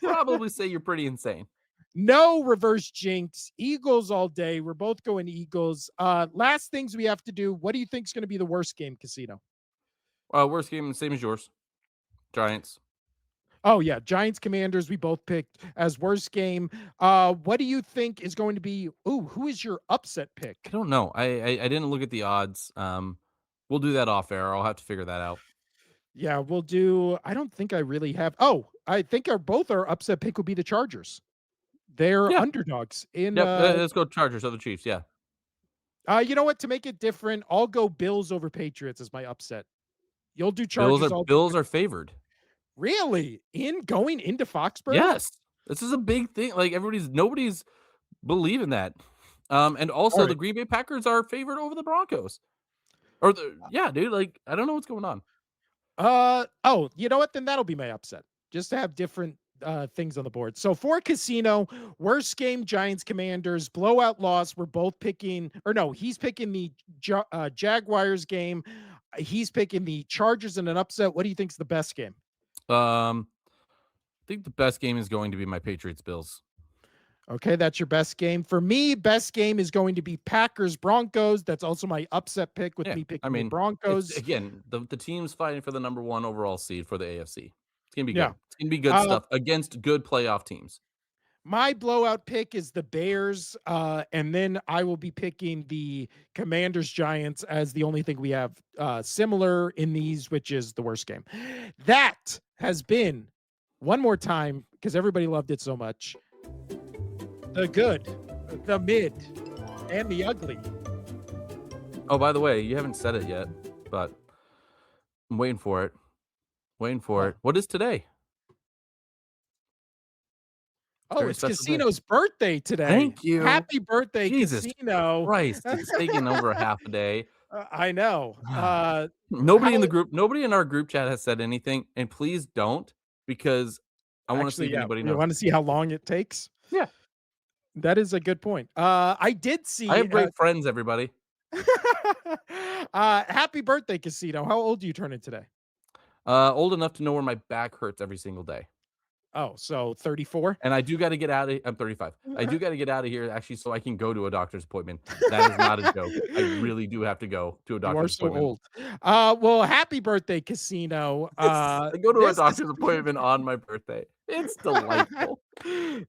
probably say you're pretty insane. no reverse jinx. Eagles all day. We're both going Eagles. Last things we have to do. What do you think is going to be the worst game, Casino? Worst game, same as yours. Giants. Oh yeah, Giants Commanders we both picked as worst game. What do you think is going to be who is your upset I pick? don't know. I didn't look at the odds. We'll do that off air. I'll have to figure that out. Yeah, we'll do. I don't think I really have. Oh, I think our upset pick would be the Chargers. They're Yeah. underdogs in Yep. Let's go Chargers over the Chiefs. Yeah. you know what, to make it different, I'll go Bills over Patriots as my upset. You'll do Bills Chargers, are I'll do Bills are favored. Really? In going into Foxborough? Yes. This is a big thing. Like nobody's believing that. And All also the right. Green Bay Packers are favored over the Broncos. Or the yeah, dude. Like I don't know what's going on. Oh, you know what? Then that'll be my upset. Just to have different things on the board. So for Casino, worst game Giants Commanders, blowout loss. We're both picking, or no, he's picking the Jaguars game. He's picking the Chargers in an upset. What do you think is the best game? I think the best game is going to be my Patriots Bills. Okay, that's your best game. For me, best game is going to be Packers Broncos. That's also my upset pick with Yeah. me I picking the mean, it's Broncos. again the team's fighting for the number one overall seed for the AFC. It's gonna be Yeah. good. It's gonna be good Uh, stuff against good playoff teams. my blowout pick is the Bears, and then I will be picking the Commanders Giants as the only thing we have similar in these, which is the worst game. That has been one more time because everybody loved it so much. The good, the mid, and the ugly. Oh, by the way, you haven't said it yet, but I'm waiting for it. Waiting for What? it. What is today? Oh, Very it's special day. Casino's birthday today. Thank you. Happy birthday, Jesus Casino. Christ, it's taken over half a day. I know. Nobody in How the group, nobody in our group chat has said anything, and please don't because I want to see actually, if yeah, anybody we knows. want to see how long it takes. Yeah. That is a good point. I did I see, have great friends, everybody. happy birthday, Casino. How old are you turning today? Old enough to know where my back hurts every single day. Oh, so 34? And I do gotta get out of I'm 35. I do gotta get out of here actually so I can go to a doctor's appointment. That is not a joke. I really do have to go to a You are doctor's so appointment. old. Well, happy birthday, Casino. I go to a This is doctor's appointment on my birthday. It's delightful.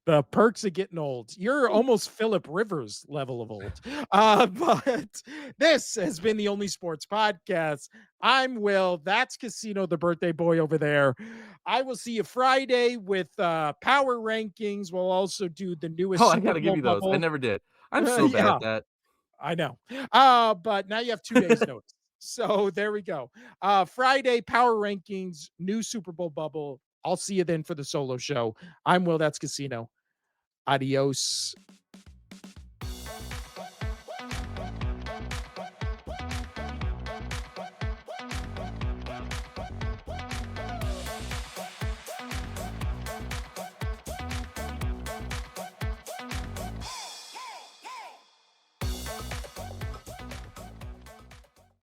the perks of getting old. You're almost Phillip Rivers level of old. But this has been the Only Sports Podcast. I'm Will. That's Casino, the birthday boy over there. I will see you Friday with power rankings. We'll also do the Oh, newest I Super gotta give Bowl you those. I bubble. never did. I'm so bad Yeah, at that. I know. But now you have 2 days notice. So there we go. Friday, power rankings, new Super Bowl bubble. I'll see you then for the solo show. I'm Will. That's Casino. Adios.